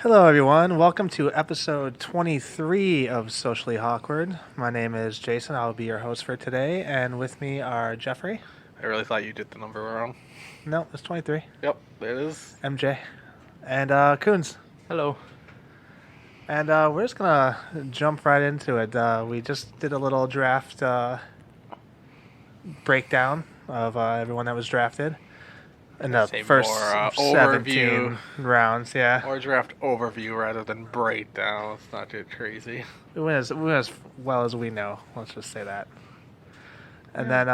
Hello, everyone. Welcome to episode 23 of Socially Hawkward. My name is Jason. I'll be your host for today, and with me are Jeffrey. I really thought you did the number wrong. No, it's 23. Yep, it is. MJ. And Coons. Hello. And we're just going to jump right into it. We just did a little draft breakdown of everyone that was drafted. In the first 17 rounds, yeah. Or draft overview rather than breakdown. Let's not get crazy. We went as well as we know. Let's just say that. And then,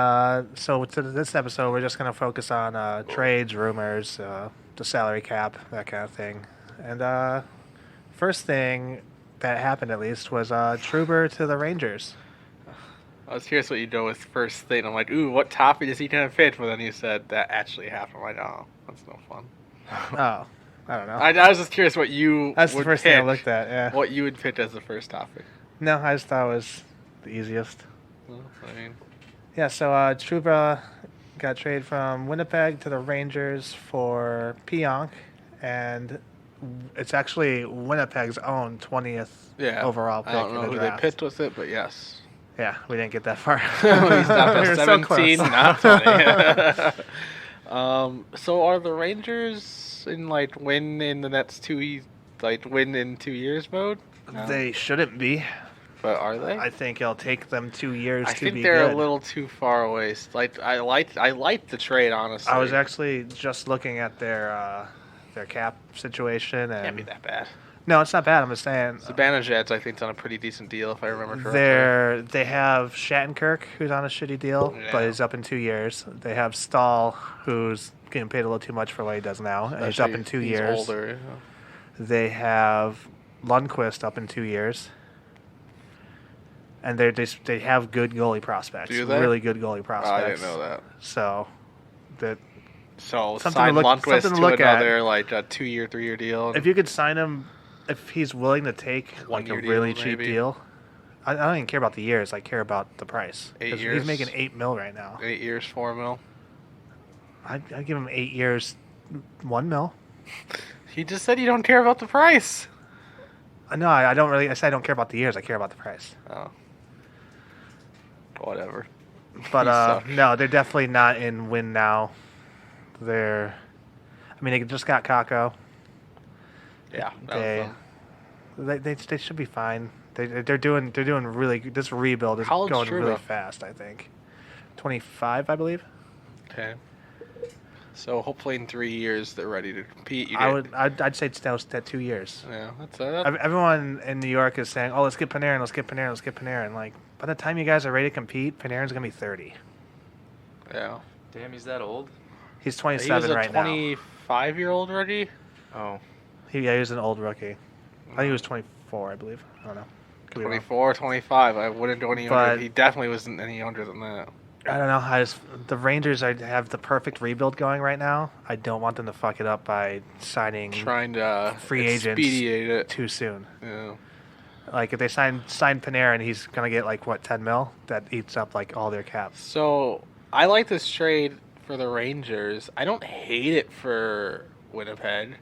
so to this episode, we're just going to focus on trades, rumors, the salary cap, that kind of thing. And first thing that happened, at least, was Truber to the Rangers. I was curious what you do with first thing. I'm like, ooh, what topic is he going to fit? But then you said that actually happened. I'm like, oh, that's no fun. Oh, I don't know. I was just curious what you That's would the first pick, thing I looked at, yeah. What you would pick as the first topic. No, I just thought it was the easiest. Well, I mean, Yeah, so Trouba got traded from Winnipeg to the Rangers for Pionk, and it's actually Winnipeg's own 20th overall pick. I don't know in the who draft. they picked with it, but yes. Yeah, we didn't get that far. We stopped We were at so 17, close. not 20. So are the Rangers in win in the next win in 2 years mode? No. They shouldn't be. But are they? I think it'll take them 2 years to be good. I think they're a little too far away. I like the trade, honestly. I was actually just looking at their cap situation, and Can't be that bad. No, it's not bad. I'm just saying. Zibanejad's, I think, done a pretty decent deal, if I remember correctly. They have Shattenkirk, who's on a shitty deal, but he's up in 2 years. They have Stahl, who's getting paid a little too much for what he does now, and he's up in 2 years. He's older. Yeah. They have Lundqvist up in 2 years. And they have good goalie prospects. Do they? Really good goalie prospects. I didn't know that. So sign something to Lundqvist to look another a 2 year, 3 year deal. If you could sign him, if he's willing to take a really cheap deal, I don't even care about the years. I care about the price. 8 years. He's making $8 million right now. 8 years, $4 million. I'd give him 8 years, $1 million. He just said you don't care about the price. No, I don't really. I said I don't care about the years. I care about the price. Oh. Whatever. But no, they're definitely not in win now. They just got Kako. Yeah. They should be fine. They're doing really good. This rebuild is going really fast. I think 25, I believe. Okay. So hopefully in 3 years they're ready to compete. I'd say it's now at 2 years. Yeah, that's Everyone in New York is saying, "Oh, let's get Panarin, let's get Panarin, let's get Panarin." Like by the time you guys are ready to compete, Panarin's gonna be 30. Yeah. Damn, he's that old? He's 27 right now. He's a 25-year-old already? Oh. He was an old rookie. I think he was 24, I believe. I don't know. 24, 25. I wouldn't go any younger. He definitely wasn't any younger than that. I don't know. The Rangers have the perfect rebuild going right now. I don't want them to fuck it up by trying to free agents too soon. Yeah. Like if they sign Panarin, he's gonna get $10 million? That eats up all their cap. So I like this trade for the Rangers. I don't hate it for Winnipeg.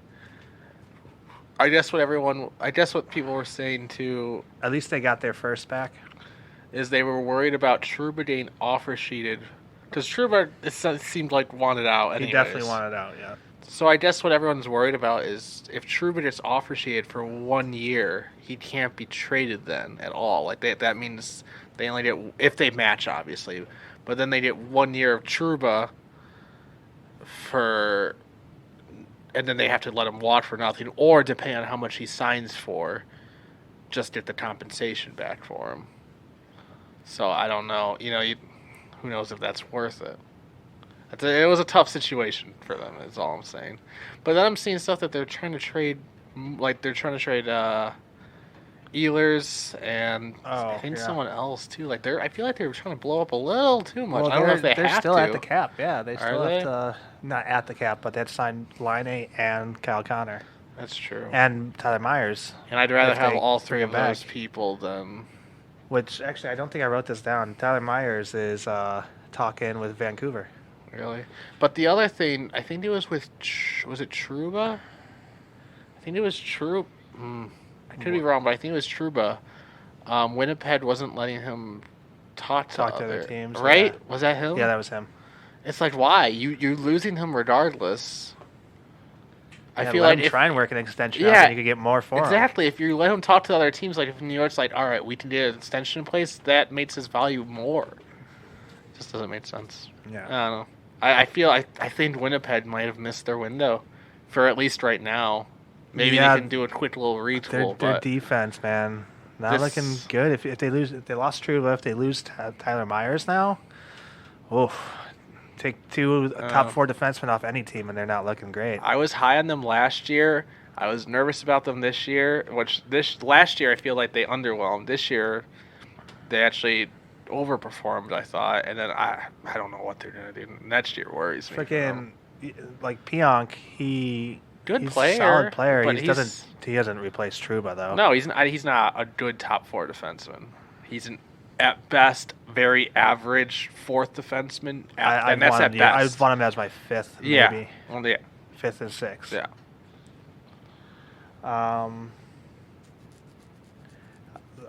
I guess what people were saying too. At least they got their first back. Is they were worried about Trouba getting offer sheeted. Because Trouba, it seemed like wanted out anyways. He definitely wanted out, yeah. So I guess what everyone's worried about is if Trouba gets offer sheeted for 1 year, he can't be traded then at all. That means they only get, if they match obviously, but then they get 1 year of Trouba and then they have to let him walk for nothing, or depending on how much he signs for, just get the compensation back for him. So I don't know. Who knows if that's worth it. It was a tough situation for them, is all I'm saying. But then I'm seeing stuff that they're trying to trade, Ehlers and I think someone else too. I feel like they were trying to blow up a little too much. Well, I don't know if they're still to. At the cap. Yeah, they still Are have to. Not at the cap, but they had to sign Laine and Kyle Connor. That's true. And Tyler Myers. And I'd rather have all three of those people than. Which actually, I don't think I wrote this down. Tyler Myers is talking with Vancouver. Really? But the other thing, I think it was with, was it Trouba? I think it was I could be wrong, but I think it was Truba. Winnipeg wasn't letting him talk to other teams, right? yeah. Was that him? Yeah, that was him. It's like, why? You're losing him regardless. I Yeah, feel let like him try and work an extension yeah, out, and you could get more for him. Exactly. If you let him talk to other teams, like if New York's like, all right, we can get an extension in place, that makes his value more. Just doesn't make sense. Yeah. I don't know. I think Winnipeg might have missed their window for at least right now. Maybe they can do a quick little retool. Their defense, man, not looking good. If they lost Truba, if they lose Tyler Myers now, oof. Take two top 4 defensemen off any team, and they're not looking great. I was high on them last year. I was nervous about them this year. Last year I feel like they underwhelmed. This year they actually overperformed, I thought. And then I don't know what they're gonna do next year. Worries me. Freaking like Pionk, he's player, a solid player. but He doesn't replace Truba though. No, he's not a good top 4 defenseman. He's at best very average 4th defenseman, and that's at best. I would want him as my 5th, maybe. Yeah, well, yeah. 5th and 6th. Yeah.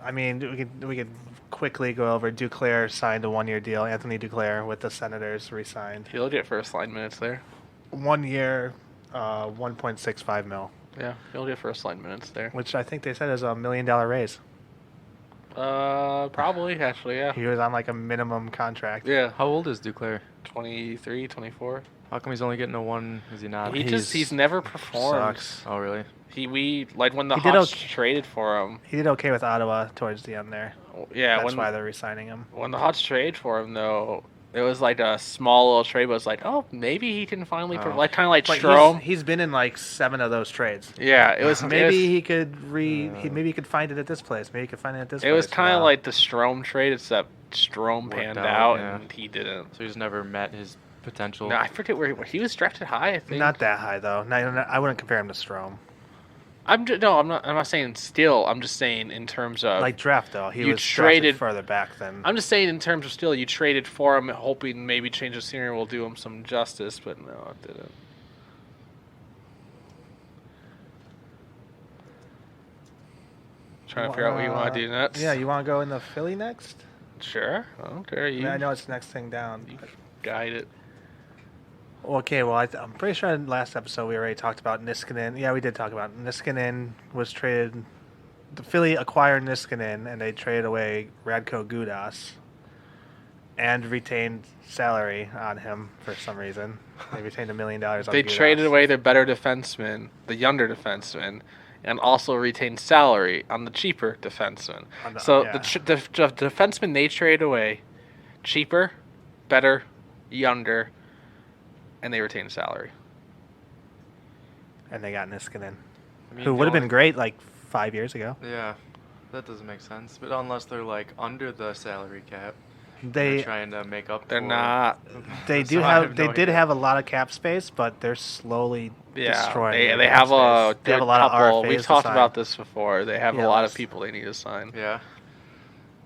I mean, we could quickly go over. Duclair signed a 1-year deal. Anthony Duclair with the Senators re-signed. He'll get first line minutes there. 1 year, $1.65 million. Yeah, he'll get first line minutes there. Which I think they said is $1 million raise. Probably, actually, yeah. He was on like a minimum contract. Yeah. How old is Duclair? 23, 24. How come he's only getting a 1? Is he not? He's never performed. Sucks. Oh, really? When the Hawks traded for him. He did okay with Ottawa towards the end there. Yeah. That's why they're re-signing him. When the Hawks traded for him, though, it was like a small little trade, but it was like, oh, maybe he can finally kind of like Strome. He's been in like 7 of those trades. Yeah, it was maybe he could maybe he could find it at this place. Maybe he could find it at this place. It was kind of like the Strome trade, except Strome panned out and he didn't. So he's never met his potential. No, I forget where he was drafted high, I think. Not that high though. I wouldn't compare him to Strome. I'm not saying still. I'm just saying in terms of like draft though. He was drafted further back than. I'm just saying in terms of still, you traded for him, hoping maybe change of scenery will do him some justice, but no, it didn't. Trying to figure out what you want to do next. Yeah, you want to go in the Philly next? Sure. Okay. I know it's the next thing down. You guide it. Okay, well, I'm pretty sure in the last episode we already talked about Niskanen. Yeah, we did talk about Niskanen was traded. The Philly acquired Niskanen, and they traded away Radko Gudas and retained salary on him for some reason. They retained $1 million on They Gudas. traded away their better defenseman, the younger defenseman, and also retained salary on the cheaper defenseman. The defenseman they traded away, cheaper, better, younger, and they retained salary. And they got Niskanen, who would have been great like 5 years ago. Yeah, that doesn't make sense. But unless they're like under the salary cap, they're trying to make up. They're not. They do have. They did have a lot of cap space, but they're slowly destroying. They have a lot of RFAs. We've talked about this before. They have a lot of people they need to sign. Yeah.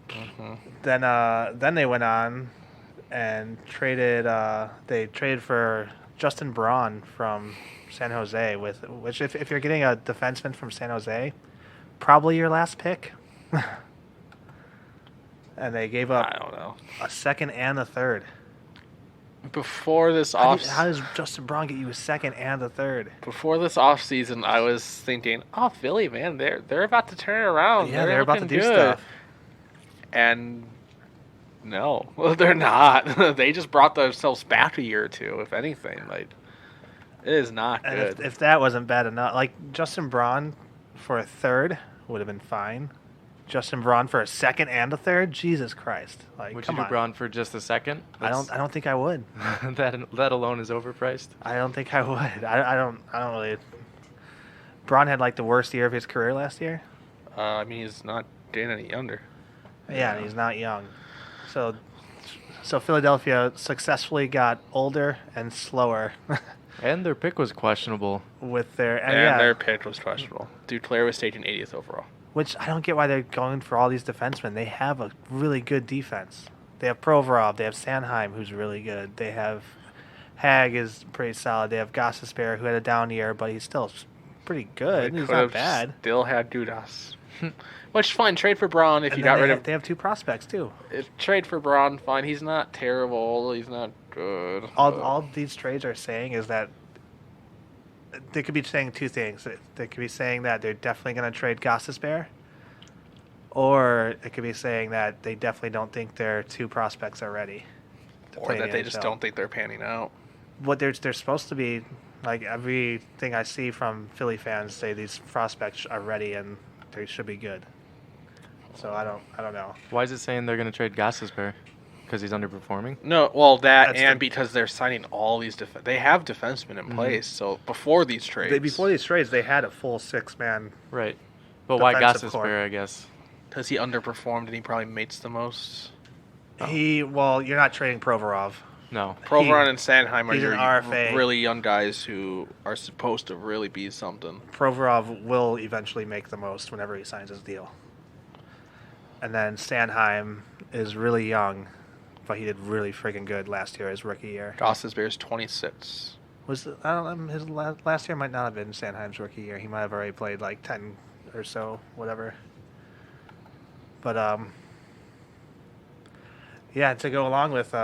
Mm-hmm. Then they went on and traded. They traded for Justin Braun from San Jose, which if you're getting a defenseman from San Jose, probably your last pick. And they gave up, I don't know, a second and a third. Before this how does Justin Braun get you a second and a third? Before this offseason, I was thinking, oh, Philly, man, they're about to turn it around. Yeah, they're about to do good. stuff. And no, they're not. They just brought themselves back a year or two, if anything. Like, it is not good. If that wasn't bad enough, like Justin Braun for a third would have been fine. Justin Braun for a second and a third? Jesus Christ! Like, would come you do on. Braun for just a second? I don't think I would. that alone is overpriced. I don't think I would. I don't really. Braun had like the worst year of his career last year. I mean, he's not getting any younger. Yeah, and he's not young. So Philadelphia successfully got older and slower. And their pick was questionable. With their their pick was questionable. Duclair was taken 80th overall. Which I don't get why they're going for all these defensemen. They have a really good defense. They have Provorov. They have Sanheim, who's really good. They have Hag is pretty solid. They have Gostisbehere, who had a down year, but he's still pretty good. They He's could not have bad. Still had Dudas. Which fine, trade for Braun if And you then got rid of. They have 2 prospects too. Trade for Braun, fine. He's not terrible. He's not good. All these trades are saying is that they could be saying 2 things. They could be saying that they're definitely going to trade Gossesbear, or it could be saying that they definitely don't think their 2 prospects are ready. Or that they just don't think they're panning out. What they're supposed to be, like everything I see from Philly fans say these prospects are ready and they should be good. So I don't know. Why is it saying they're going to trade Gossesbear? Because he's underperforming? No, well, That's because they're signing all these they have defensemen in place. So before these trades, they had a full 6-man. Right. But why Defensive core. Gossesbear, I guess? because he underperformed and he probably mates the most. You're not trading Provorov. No. Provorov and Sandheim are he's an your RFA. really young guys who are supposed to really be something. Provorov will eventually make the most whenever he signs his deal. And then Sandheim is really young, but he did really freaking good last year, his rookie year. Goss's Bears 26. I don't know, his last year might not have been Sandheim's rookie year. He might have already played like 10 or so, whatever. But yeah, to go along with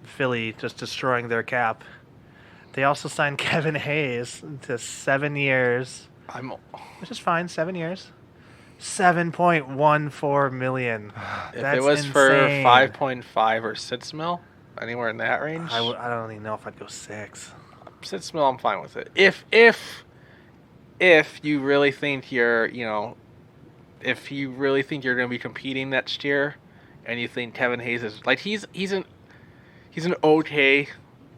Philly just destroying their cap, they also signed Kevin Hayes to 7 years, which is fine. 7 years, $7.14 million. If That's it was insane. for 5.5 or 6 mil, anywhere in that range, I don't even know if I'd go 6. 6 mil, I'm fine with it. If you really think you're going to be competing next year, and you think Kevin Hayes is like he's an okay,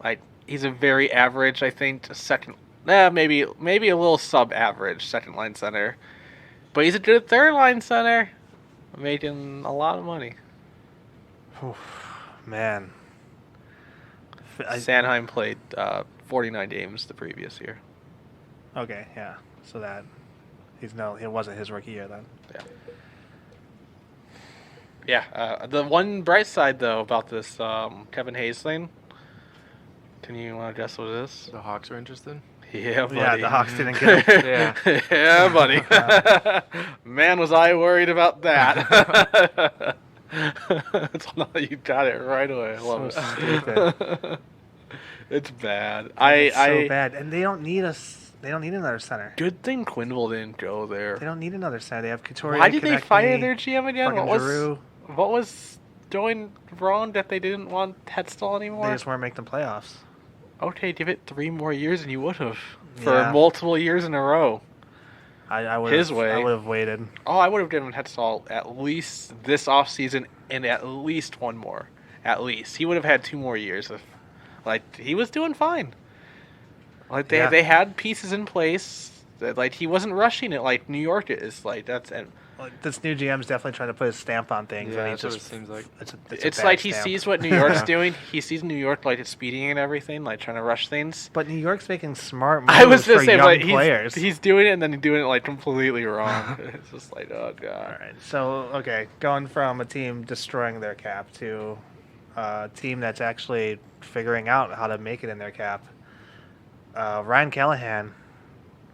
like he's a very average, I think, second, maybe a little sub-average second line center, but he's a good third line center, making a lot of money. Man, Sandheim played 49 games the previous year. Okay, yeah. So that it wasn't his rookie year then. Yeah. Yeah. The one bright side though about this Kevin Hayes thing. Can you guess what it is? The Hawks are interested? Yeah, buddy. Yeah, the Hawks didn't get him. Yeah. Yeah, buddy. Man, was I worried about that. You got it right away. I love So it. stupid. It's bad. It's so bad, and they don't need us. They don't need another center. Good thing Quinville didn't go there. They don't need another center. They have Couturier. Why did they fire Konechny, their GM again? fucking Giroux. What was going wrong that they didn't want Hetzel anymore? They just weren't making the playoffs. Okay, give it 3 more years and you would have. For Yeah. multiple years in a row. I would His way. I would have waited. Oh, I would have given Hetzel at least this offseason and at least one more. At least. He would have had 2 more years. He was doing fine. They had pieces in place. He wasn't rushing it like New York is. This new GM's definitely trying to put his stamp on things. Yeah, and he that's what just it seems like. It's bad like he stamp. sees what New York's doing. He sees New York it's speeding and everything, trying to rush things. But New York's making smart moves I was for just saying, young players. he's doing it and then doing it completely wrong. It's just oh god. All right. So going from a team destroying their cap to a team that's actually figuring out how to make it in their cap. Ryan Callahan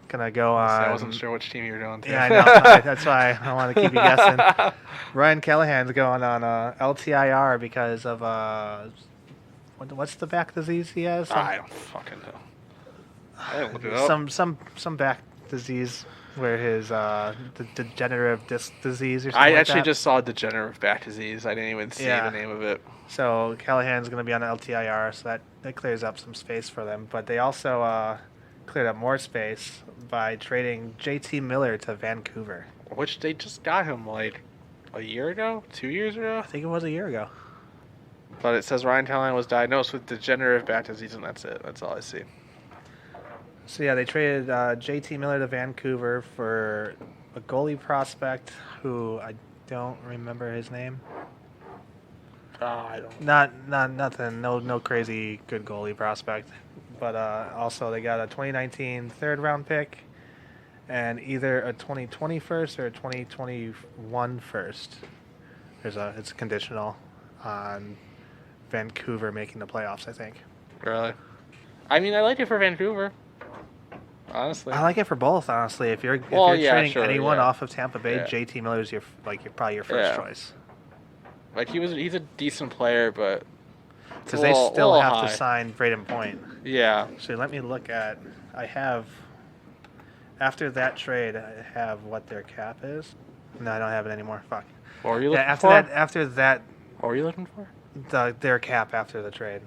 gonna go on. I wasn't sure which team you were going to. Yeah, I know. That's why I want to keep you guessing. Ryan Callahan's going on LTIR because of what's the back disease he has? I don't fucking know. I didn't look it up. Some back disease where his the degenerative disc disease or something I like actually that. just saw degenerative back disease. I didn't even see the name of it. So Callahan's going to be on LTIR, so that clears up some space for them. But they also cleared up more space by trading JT Miller to Vancouver. Which they just got him a year ago, 2 years ago. I think it was a year ago. But it says Ryan Callahan was diagnosed with degenerative back disease, and that's it. That's all I see. So yeah, they traded JT Miller to Vancouver for a goalie prospect who I don't remember his name. I don't. Nothing. No crazy good goalie prospect. But also they got a 2019 third round pick and either a 2020 first or a 2021 first. It's conditional on Vancouver making the playoffs, I think. Really? I mean, I like it for Vancouver. honestly. I like it for both, honestly. If you're Well, yeah, trading sure, anyone yeah. off of Tampa Bay, Yeah. JT Miller's probably your first Yeah. choice. Like he's a decent player, but Because they still have to sign Braden Point. Yeah. So let me look at. I have. After that trade, I have what their cap is. No, I don't have it anymore. Fuck. What were you looking after for? After that, What were you looking for? their cap after the trade.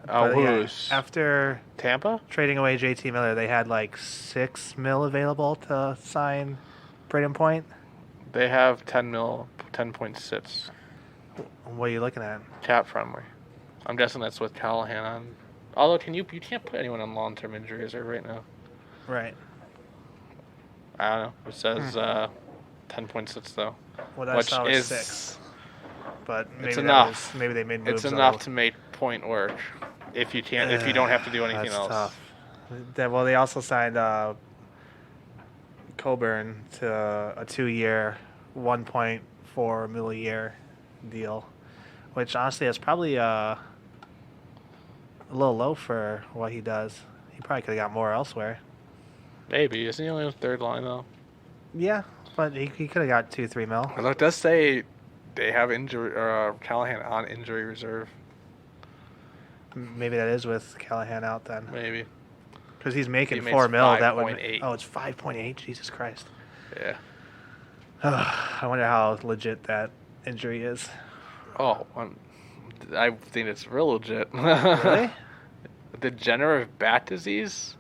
Oh, But, yeah, who's? after Tampa? trading away JT Miller, they had like $6 million available to sign Braden Point. They have 10.6 What are you looking at? cap friendly. I'm guessing that's with Callahan on. Although, you can't put anyone on long-term injury reserve right now. Right. I don't know. It says 10.6 though, What I which saw was is 6. But maybe it's enough. Maybe they made moves. It's enough to make Point work. If you don't have to do anything that's else. Tough. Well, they also signed Coburn to a 2-year, $1.4 million a year deal, which honestly is probably a little low for what he does. He probably could have got more elsewhere. Maybe. Isn't he only on third line though? Yeah, but he could have got $2-3 million. Although it does say they have Callahan on injury reserve. Maybe that is with Callahan out then. Maybe. Because he's making He makes $4 million. That would. 5.8. Oh, it's 5.8. Jesus Christ. Yeah. I wonder how legit that injury is. Oh, I think it's real legit. Really? Degenerative back disease?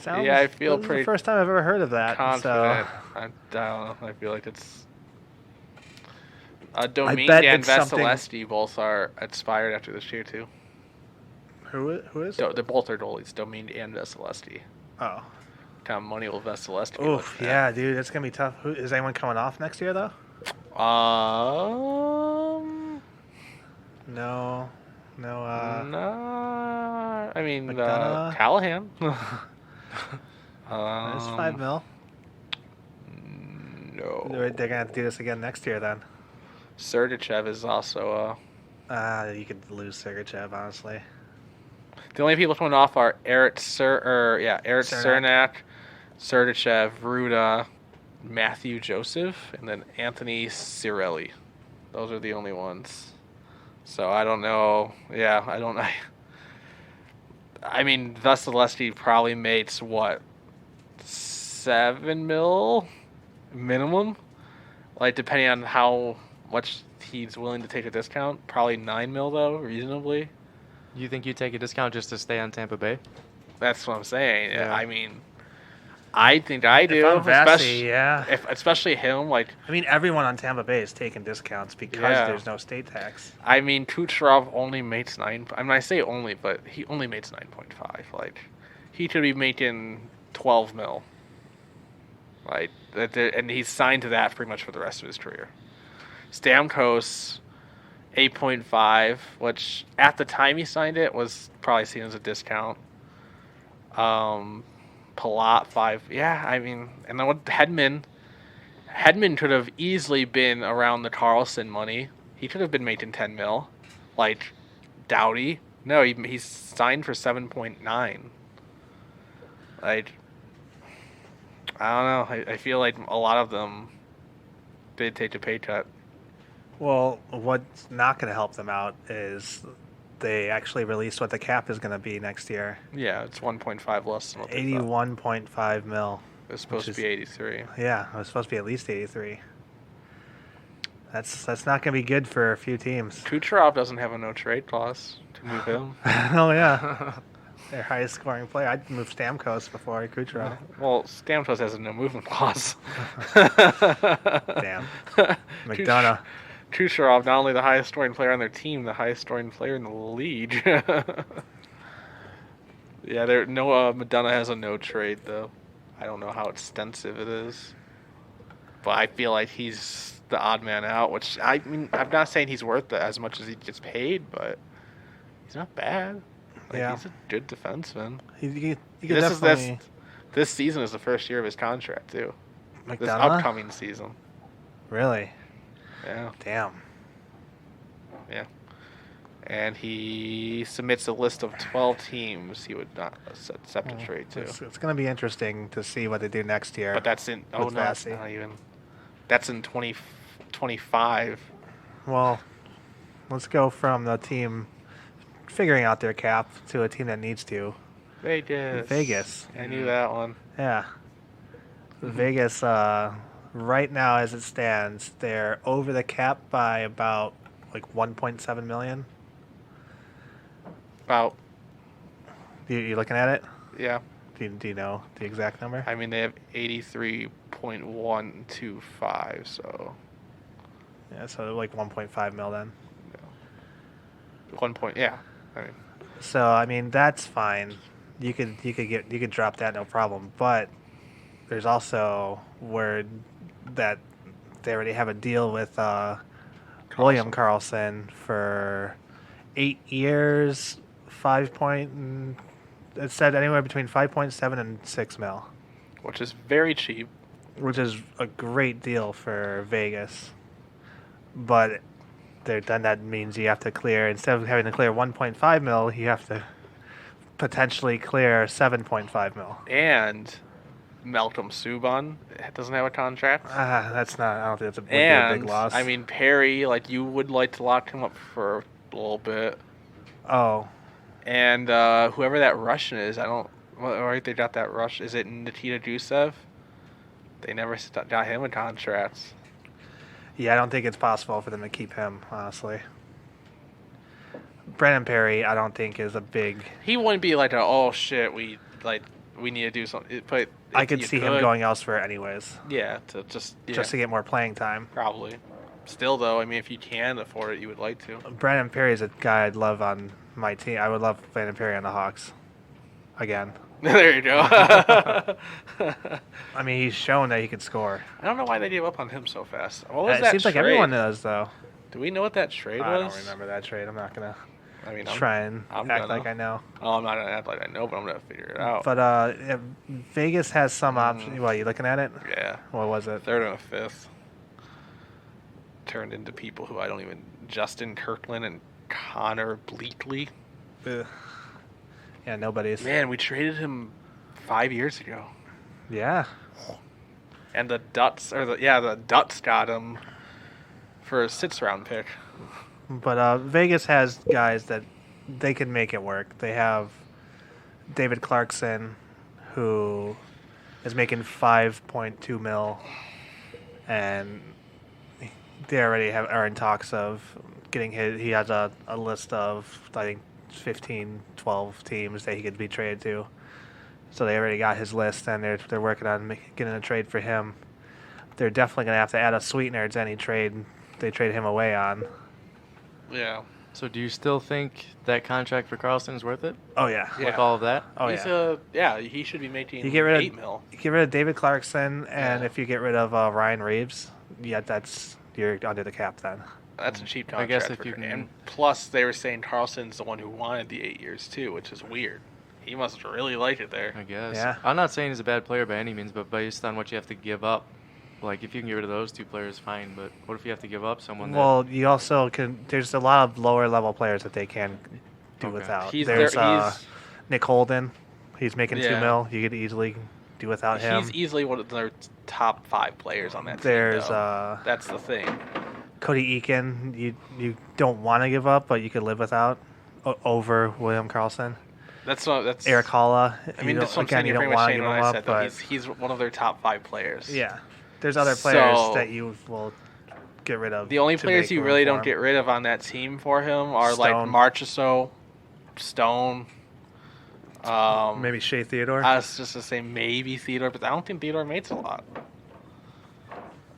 Sounds, Yeah, I feel this is pretty the first time I've ever heard of that. confident. So. I don't know. I feel like it's. bet Domingue and it's something- Vasilevsky both are expired after this year too. Who is? They're both are goalies, Domingue and Vasilevsky. Oh. Kind of money will Vasilevsky. Oof, yeah, dude, it's gonna be tough. Is anyone coming off next year though? No. No. I mean, McDonough? Callahan. It's $5 million. No. They're gonna have to do this again next year then. Sergachev is also. You could lose Sergachev, honestly. The only people coming off are Eric Cernak, Sergachev, Ruda, Matthew Joseph, and then Anthony Cirelli. Those are the only ones. So I don't know. Yeah, I don't know. I mean, Vasilevsky probably makes what, $7 million minimum? Like depending on how much he's willing to take a discount. Probably $9 million though, reasonably. You think you'd take a discount just to stay on Tampa Bay? That's what I'm saying. Yeah. I mean, I think I do. If I'm Vassy, yeah. Especially him. Like, I mean, everyone on Tampa Bay is taking discounts because there's no state tax. I mean, Kucherov only makes 9. I mean, I say only, but he only makes 9.5. Like, he could be making $12 million. Like, and he's signed to that pretty much for the rest of his career. Stamkos, 8.5, which at the time he signed it was probably seen as a discount. Palat, 5. Yeah, I mean, and then what Hedman could have easily been around the Carlson money. He could have been making $10 million. Like Doughty, no, he's signed for 7.9. Like, I don't know. I feel like a lot of them did take a pay cut. Well, what's not going to help them out is they actually released what the cap is going to be next year. Yeah, it's 1.5 less than what they thought. $81.5 million. It's supposed to be 83. Yeah, it was supposed to be at least 83. That's not going to be good for a few teams. Kucherov doesn't have a no trade clause to move him. Oh yeah, their highest scoring player. I'd move Stamkos before Kucherov. Well, Stamkos has a no movement clause. Damn, McDonough. Kucherov, not only the highest scoring player on their team, the highest scoring player in the league. Yeah, McDonough has a no trade though. I don't know how extensive it is, but I feel like he's the odd man out. Which I mean, I'm not saying he's worth as much as he gets paid, but he's not bad. Like, Yeah, he's a good defenseman. You could definitely. This season is the first year of his contract too. This McDonough? upcoming season. Really? Yeah. Damn. Yeah. And he submits a list of 12 teams he would not accept a trade to. It's going to be interesting to see what they do next year. But that's in with that's Vassie. not even. That's in 2025. Well, let's go from the team figuring out their cap to a team that needs to. Vegas. I knew that one. Yeah. Vegas, right now as it stands, they're over the cap by about like 1.7 million. About. You looking at it? Yeah. Do you know the exact number? I mean, they have 83.125, so. Yeah, so like 1.5 mil then. 1 point, yeah. I mean, So I mean that's fine. You could drop that no problem. But there's also word that they already have a deal with William Karlsson for 8 years, it said anywhere between 5.7 and 6 mil, which is very cheap. which is a great deal for Vegas. But then that means you have to clear, instead of having to clear 1.5 mil, you have to potentially clear 7.5 mil. And Malcolm Subban doesn't have a contract. That's not. I don't think that's would be a And big loss. I mean, Perry, like, you would like to lock him up for a little bit. Oh, And whoever that Russian is, right? They got that Rush. Is it Nikita Gusev? They never got him a contract. yeah. I don't think it's possible for them to keep him. Honestly, Brandon Perry, I don't think is a big. He wouldn't be like, oh shit, we need to do something. But I could see him going elsewhere anyways, Yeah, to just to get more playing time. probably. Still though, I mean, if you can afford it, you would like to. Brandon Perry is a guy I'd love on my team. I would love Brandon Perry on the Hawks. Again, There you go. I mean he's shown that he can score. I don't know why they gave up on him so fast. What was It that seems trade? like everyone does though. Do we know what that trade I was? don't remember that trade. I'm not gonna I mean, try and I'm act gonna. like I know. Oh, I'm not gonna act like I know, but I'm gonna figure it out. But yeah, Vegas has some options. What, you looking at it? Yeah, What was it? third and a fifth turned into people who I don't even. Justin Kirkland and Connor Bleakley. Ugh. Yeah, nobody's. Man, we traded him 5 years ago, Yeah. and the Ducks got him for a 6th round pick. But Vegas has guys that they can make it work. They have David Clarkson, who is making 5.2 mil, and they already are in talks of getting his. He has a list of, I think, 15, 12 teams that he could be traded to. So they already got his list, and they're working on getting a trade for him. They're definitely going to have to add a sweetener to any trade they trade him away on. Yeah. So do you still think that contract for Carlson is worth it? Oh, yeah. Yeah. With all of that? Oh, He's yeah. he should be making You get rid of 8 mil. You get rid of David Clarkson, and Yeah. if you get rid of Ryan Reeves, yeah, you're under the cap then. That's a cheap I contract. guess if for you him. can- And plus, they were saying Carlson's the one who wanted the 8 years too, which is weird. He must really like it there. I guess. Yeah. I'm not saying he's a bad player by any means, but based on what you have to give up, like if you can get rid of those two players, fine. But what if you have to give up someone that... Well, you also can. There's a lot of lower level players that they can do Okay. without. He's There's he's Nick Holden. He's making 2 Yeah. mil. You could easily do without him. he's easily one of their top 5 players on that There's team. Though. That's the thing. Cody Eakin. You don't want to give up, but you could live without over William Karlsson. That's Eric Holla. I mean, that's what I'm again, saying. you You're don't pretty much want to saying give what him I up, said. but That he's one of their top 5 players. yeah, there's other players So- that you will get rid of. The only to players make you room really for don't him. get rid of on that team for him are like Stone. Marchessault, Stone. Maybe Shea Theodore. I was just to say maybe Theodore, but I don't think Theodore makes a lot.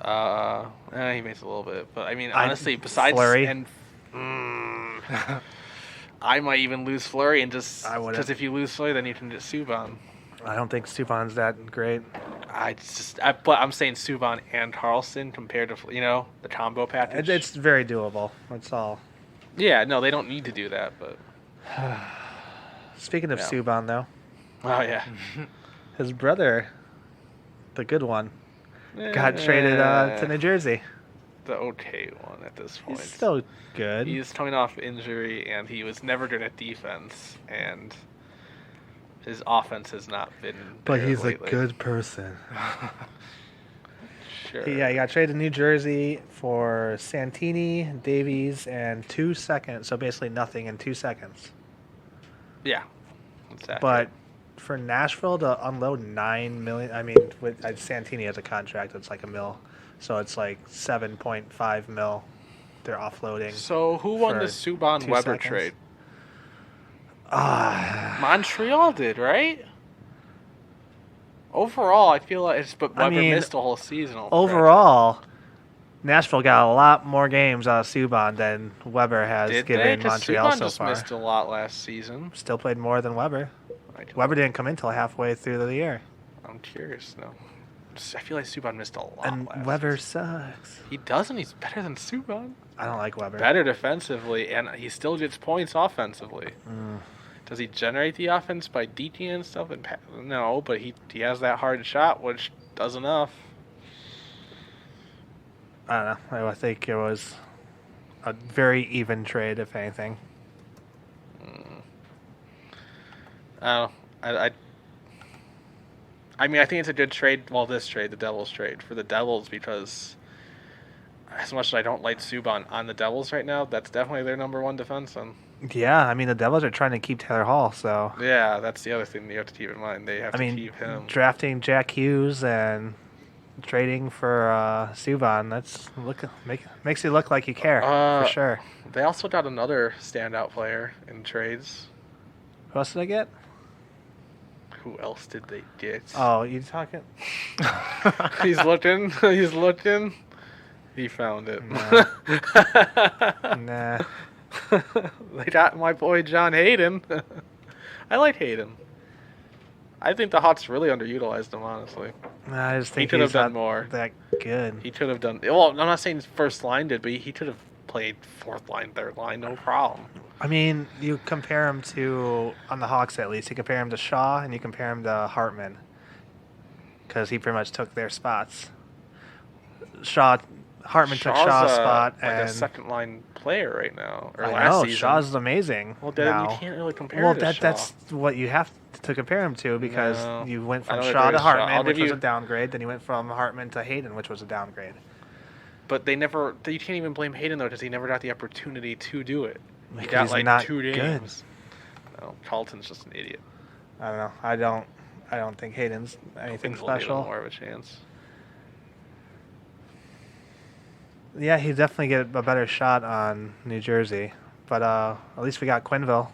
He makes a little bit, but I mean, honestly, besides Fleury. and I might even lose Flurry and just I wouldn't. because if you lose Flurry, then you can get Subban. I don't think Subban's that great. But I'm saying Subban and Carlson compared to the combo package. It's very doable. That's all. Yeah, no, they don't need to do that, but Speaking of Yeah. Subban, though, oh yeah, his brother, the good one, got traded to New Jersey. the okay one at this point. He's still good. He's coming off injury, and he was never good at defense, and his offense has not been But there he's lately. a good person. Sure. Yeah, he got traded to New Jersey for Santini, Davies, and 2 seconds. So basically nothing in 2 seconds. Yeah. Exactly. But for Nashville to unload $9 million, I mean, with Santini has a contract that's like $1 million, so it's like $7.5 million. They're offloading. So who won the for Subban 2 Weber seconds. trade? Ah, Montreal did, right? Overall, I feel like it's but I Weber mean, missed a whole season. overall, Nashville got a lot more games out of Subban than Weber has did given they? 'Cause Montreal Subban so just far. missed a lot last season. Still played more than Weber. Weber didn't come in until halfway through the year. I'm curious now. I feel like Subban missed a lot. And last Weber season. sucks. He doesn't. He's better than Subban. I don't like Weber. Better defensively, and he still gets points offensively. Mm. Does he generate the offense by DT and stuff? No, but he has that hard shot, which does enough. I don't know. I think it was a very even trade, if anything. I mean, I think it's a good trade. Well, this trade, the Devils trade, for the Devils, because as much as I don't like Subban on the Devils right now, that's definitely their number one defense. And Yeah, I mean, the Devils are trying to keep Taylor Hall, so. yeah, that's the other thing you have to keep in mind. They have I to mean, keep him. drafting Jack Hughes trading for Subban, makes you look like you care, for sure. They also got another standout player in trades. Who else did I get? Who else did they get? Oh, you talking? He's looking. He's looking. He found it. Nah. They got my boy John Hayden. I like Hayden. I think the Hawks really underutilized him, honestly. Nah, I just think could have he's done not more. that good. He could have done. Well, I'm not saying first line did, but he could have played fourth line, third line, no problem. I mean, you compare him to, on the Hawks at least, you compare him to Shaw and you compare him to Hartman. Because he pretty much took their spots. Hartman took Shaw's spot. Like and a second line player right now. Or I last know, season. Shaw's amazing. Well, then now. you can't really compare Well, to Shaw. that's what you have to compare him to, because No, you went I from don't Shaw agree to with Shaw. I'll Hartman, which give was you- a downgrade. Then you went from Hartman to Hayden, which was a downgrade. But they never. You can't even blame Hayden though, because he never got the opportunity to do it. He Because got he's like not 2 good. games. No, Carlton's just an idiot. I don't know. I don't think Hayden's anything Things will give him special. more of a chance. Yeah, he'd definitely get a better shot on New Jersey. But at least we got Quinville.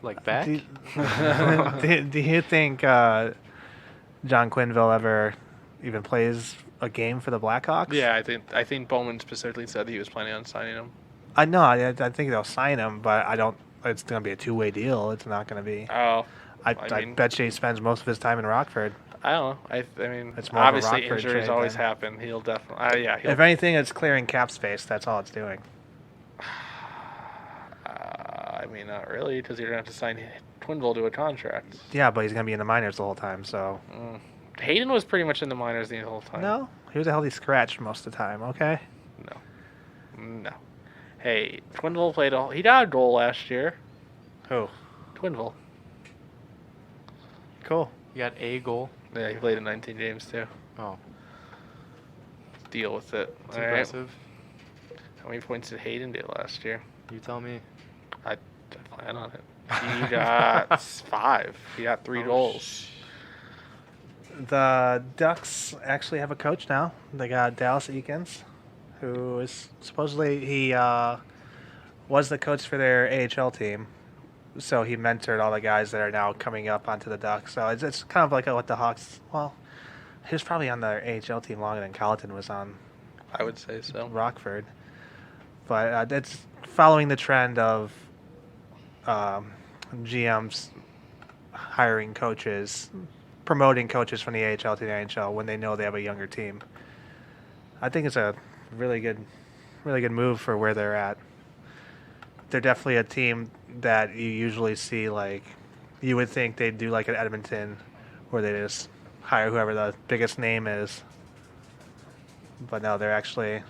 Like back? Do you think John Quinville ever even plays a game for the Blackhawks? Yeah, I think Bowman specifically said he was planning on signing him. I know. I think they'll sign him, but I don't. It's going to be a two-way deal. It's not going to be. Oh, I mean- bet you he spends most of his time in Rockford. I don't know. I mean, It's more of a obviously Rockford injuries trade always then. happen. He'll definitely. Yeah. He'll, If anything, it's clearing cap space. That's all it's doing. I mean, not really, because you're gonna have to sign Twinville to a contract. Yeah, but he's going to be in the minors the whole time, so. Hayden was pretty much in the minors the whole time. No, he was a healthy scratch most of the time, okay? No. Hey, Twinville played he got a goal last year. Who? Twinville. Cool. You got a goal. Yeah, he played in 19 games too. Oh, Deal with it. it's All right. impressive. How many points did Hayden get last year? You tell me. I plan on it. He got 5. He got 3 goals. The Ducks actually have a coach now. They got Dallas Eakins, who is supposedly he was the coach for their AHL team. So he mentored all the guys that are now coming up onto the Ducks. So it's kind of like what the Hawks. Well, he was probably on their AHL team longer than Colleton was on I would say so. Rockford. But it's following the trend of GMs hiring coaches, promoting coaches from the AHL to the NHL when they know they have a younger team. I think it's a really good move for where they're at. They're definitely a team that you usually see, like, you would think they'd do like at Edmonton, where they just hire whoever the biggest name is. But no, they're actually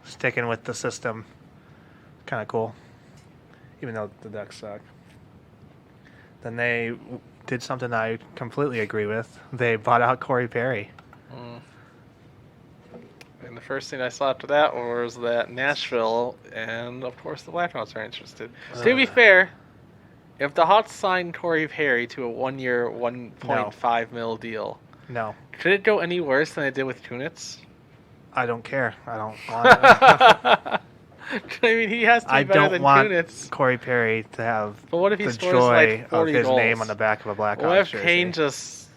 sticking with the system. Kind of cool. Even though the Ducks suck. Then they did something I completely agree with. They bought out Corey Perry. And the first thing I saw after that was that Nashville and, of course, the Blackhawks are interested. To be fair, if the Hawks signed Corey Perry to a 1-year, $1.5 mil deal, No, could it go any worse than it did with Kunitz? I don't care. I don't want I mean, he has to be I better don't than want Kunitz. Corey Perry to have But what if he the scores joy like of 40 his goals? name on the back of a Blackhawks What if jersey. Kane just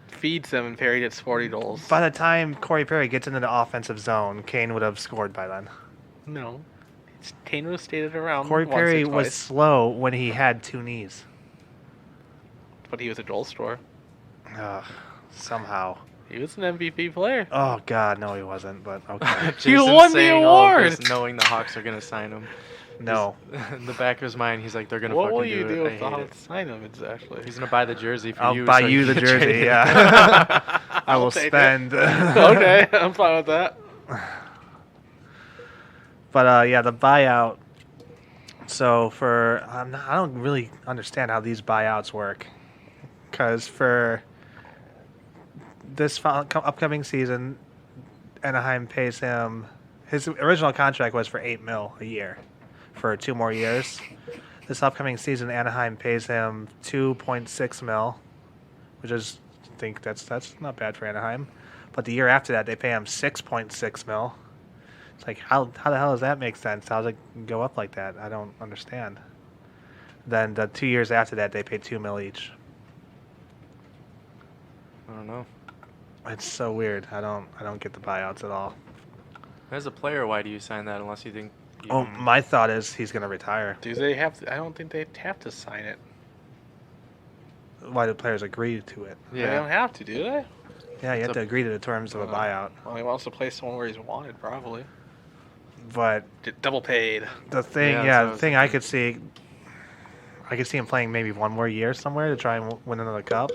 feeds him and Perry gets 40 goals? By the time Corey Perry gets into the offensive zone, Kane would have scored by then. No. Kane would have stayed it around Corey once or Perry twice, was slow when he had 2 knees. but he was a goal scorer. Ugh, somehow. He was an MVP player. Oh, God, no, he wasn't, but okay. Jason's won the saying all of award! this knowing the Hawks are going to sign him. No. In the back of his mind, he's like, they're going to What fucking will you do do it. if I the hate it. Hawks sign him exactly? He's going to buy the jersey for I'll you. buy so you he the can jersey, trade it. yeah. I I'll will take it. spend. Okay, I'm fine with that. But, yeah, the buyout. So, I don't really understand how these buyouts work. Because for this upcoming season, Anaheim pays him. His original contract was for $8 million a year for 2 more years. This upcoming season, Anaheim pays him $2.6 million, which is, I think that's not bad for Anaheim. But the year after that, they pay him $6.6 million. It's like, how the hell does that make sense? How does it go up like that? I don't understand. Then the 2 years after that, they pay $2 million each. I don't know. It's so weird. I don't get the buyouts at all. As a player, why do you sign that unless you think... You Oh, can- my thought is he's going to retire. Do they have to? I don't think they have to sign it. Why do players agree to it? They don't have to, do they? Yeah, you have It's to agree to the terms of a buyout. Well, he wants to play somewhere where he's wanted, probably. But Double paid. the thing, Yeah, yeah, so the it's thing I could see him playing maybe one more year somewhere to try and win another cup.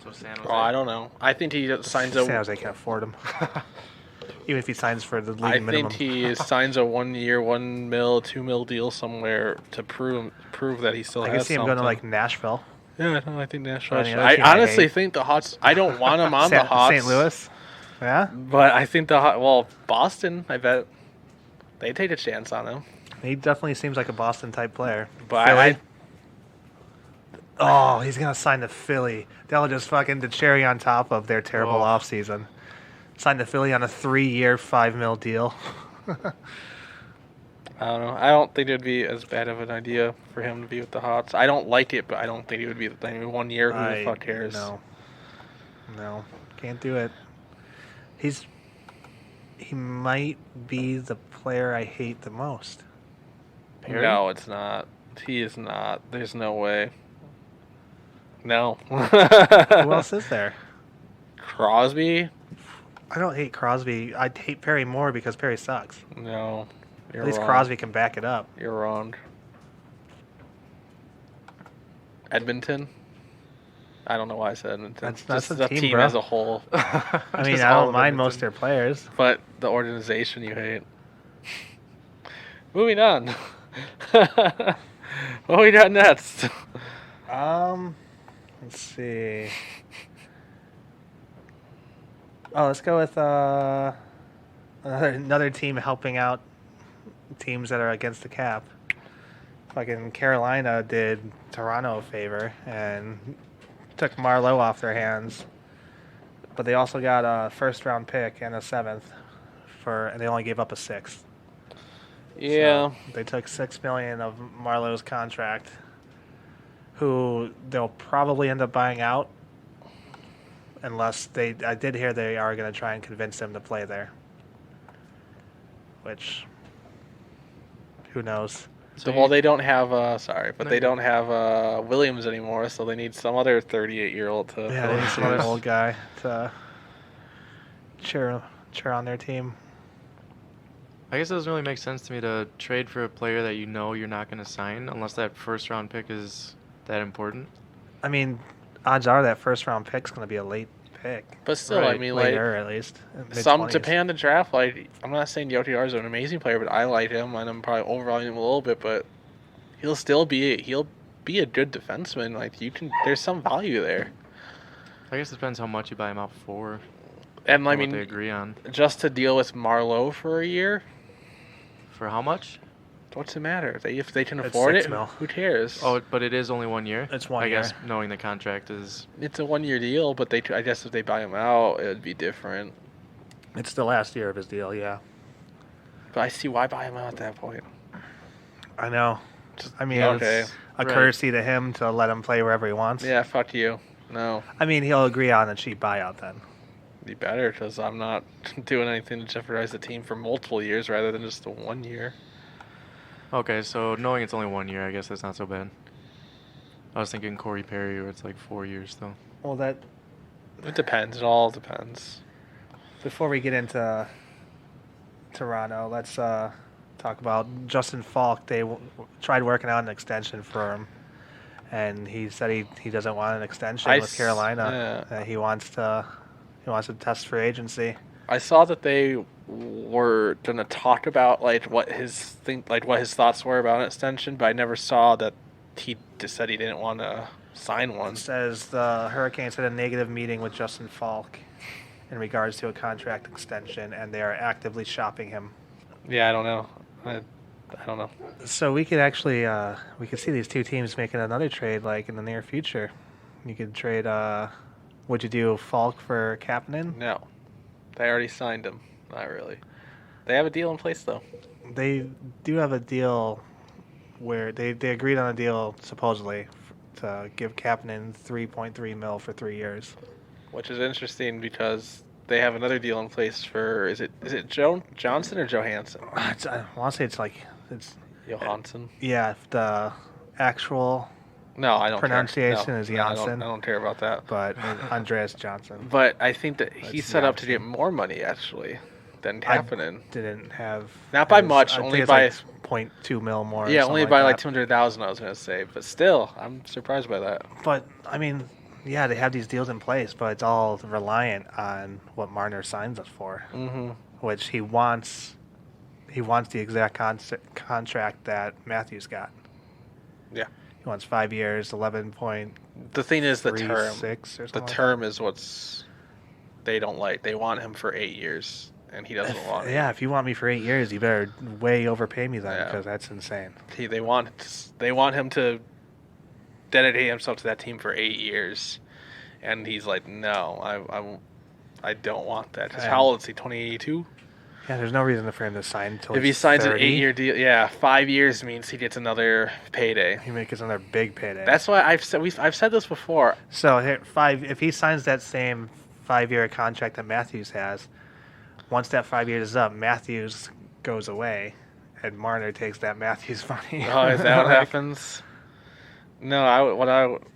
So San Jose. Oh, I don't know. I think he signs San a. Jose can't afford him. Even if he signs for the league I minimum. think he signs a 1-year, $1 million, $2 million deal somewhere to prove that he still I has could see him something. going to like Nashville. Yeah, no, I think Nashville. Or any other I team I honestly hate. think the Hawks. I don't want him on the Hawks. St. Louis. Yeah, But I think Boston. I bet they take a chance on him. he definitely seems like a Boston type player. But Philly? Oh, he's gonna sign to Philly. That'll just fucking the cherry on top of their terrible Oh. offseason. Sign to Philly on a 3-year, $5 million deal. I don't know. I don't think it would be as bad of an idea for him to be with the Hawks. I don't like it, but I don't think it would be the thing. 1 year, who the fuck cares? No, can't do it. He might be the player I hate the most. Perry? No, it's not. He is not. There's no way. No. Who else is there? Crosby? I don't hate Crosby. I hate Perry more because Perry sucks. No. You're At least wrong. Crosby can back it up. You're wrong. Edmonton? I don't know why I said Edmonton. That's Just a the team, team bro. as a whole. I mean, Just I all don't of mind Edmonton. most of their players. But the organization you hate. Moving on. What we got next? Let's see. Oh, let's go with another team helping out teams that are against the cap. Fucking Carolina did Toronto a favor and took Marlowe off their hands, but they also got a first-round pick and a 7th and they only gave up a 6th. Yeah. So they took $6 million of Marlowe's contract, who they'll probably end up buying out, unless I did hear they are going to try and convince him to play there. Which, who knows? So, they don't have they No, don't have Williams anymore, so they need some other 38-year-old to. Yeah, they need some other old guy to cheer on their team. I guess it doesn't really make sense to me to trade for a player that you know you're not going to sign unless that first-round pick is that important. I mean, odds are that first-round pick's going to be a late pick. But still, I Right, mean, later at least. some Mid-20s. depending on the draft. Like, I'm not saying Yotiar is an amazing player, but I like him, and I'm probably overvaluing him a little bit. But he'll be a good defenseman. Like, there's some value there. I guess it depends how much you buy him out for. And I what mean, they agree on. just to deal with Marlowe for a year, For how much? what's the matter? If they can It's afford $6 it, mil. who cares? Oh, but it is only 1 year. It's 1 I year. guess knowing the contract is. It's a 1 year deal, but I guess if they buy him out, it would be different. It's the last year of his deal, yeah. But I see why buy him out at that point. I know. I mean, Okay. it's a Right. courtesy to him to let him play wherever he wants. Yeah, fuck you. No, I mean, he'll agree on a cheap buyout then. be better because I'm not doing anything to jeopardize the team for multiple years rather than just the 1 year. Okay, so knowing it's only 1 year, I guess that's not so bad. I was thinking Corey Perry, where it's like 4 years though. Well, that It depends. It all depends. before we get into Toronto, let's talk about Justin Falk. They tried working out an extension for him, and he said he doesn't want an extension with Carolina. He wants to test free agency. I saw that they were gonna talk about what his thoughts were about an extension, but I never saw that he just said he didn't want to sign one. It says the Hurricanes had a negative meeting with Justin Falk in regards to a contract extension, and they are actively shopping him. Yeah, I don't know. I don't know. So we could actually we could see these two teams making another trade like in the near future. You could trade. Would you do Falk for Kapanen? No, they already signed him. Not really. They have a deal in place though. They do have a deal where they agreed on a deal supposedly to give Kapanen $3.3 million for 3 years. Which is interesting because they have another deal in place for is it Johnson or Johansson? I want to say it's Johansson. yeah, the actual No, I don't. pronunciation care. No, is no, Janssen. I don't care about that. but Andreas Johnson But I think that he's That's set up to get Janssen. more money actually than I- Kapanen. didn't have Not by his- much, I think only it's by like 0.2 mil more. or Yeah, something only by like that. 200,000. I was gonna say, but still, I'm surprised by that. But I mean, yeah, they have these deals in place, but it's all reliant on what Marner signs us for, Mm-hmm. which he wants. He wants the exact contract that Matthews got. Yeah. He wants 5 years, 11.36 The thing is, the or term. something. The like term is what's they don't like. They want him for 8 years, and he doesn't want. that. Yeah, if you want me for 8 years, you better way overpay me then, Yeah. because that's insane. They want him to dedicate himself to that team for 8 years, and he's like, no, I don't want that. 'Cause how old is he? 22. Yeah, there's no reason for him to sign until If he he's signs 30. an 8-year deal, 5 years means he gets another payday. He makes another big payday. That's why I've said this before. So if he signs that same 5-year contract that Matthews has, once that 5 years is up, Matthews goes away, and Marner takes that Matthews money. Oh, is that what Like, happens? No,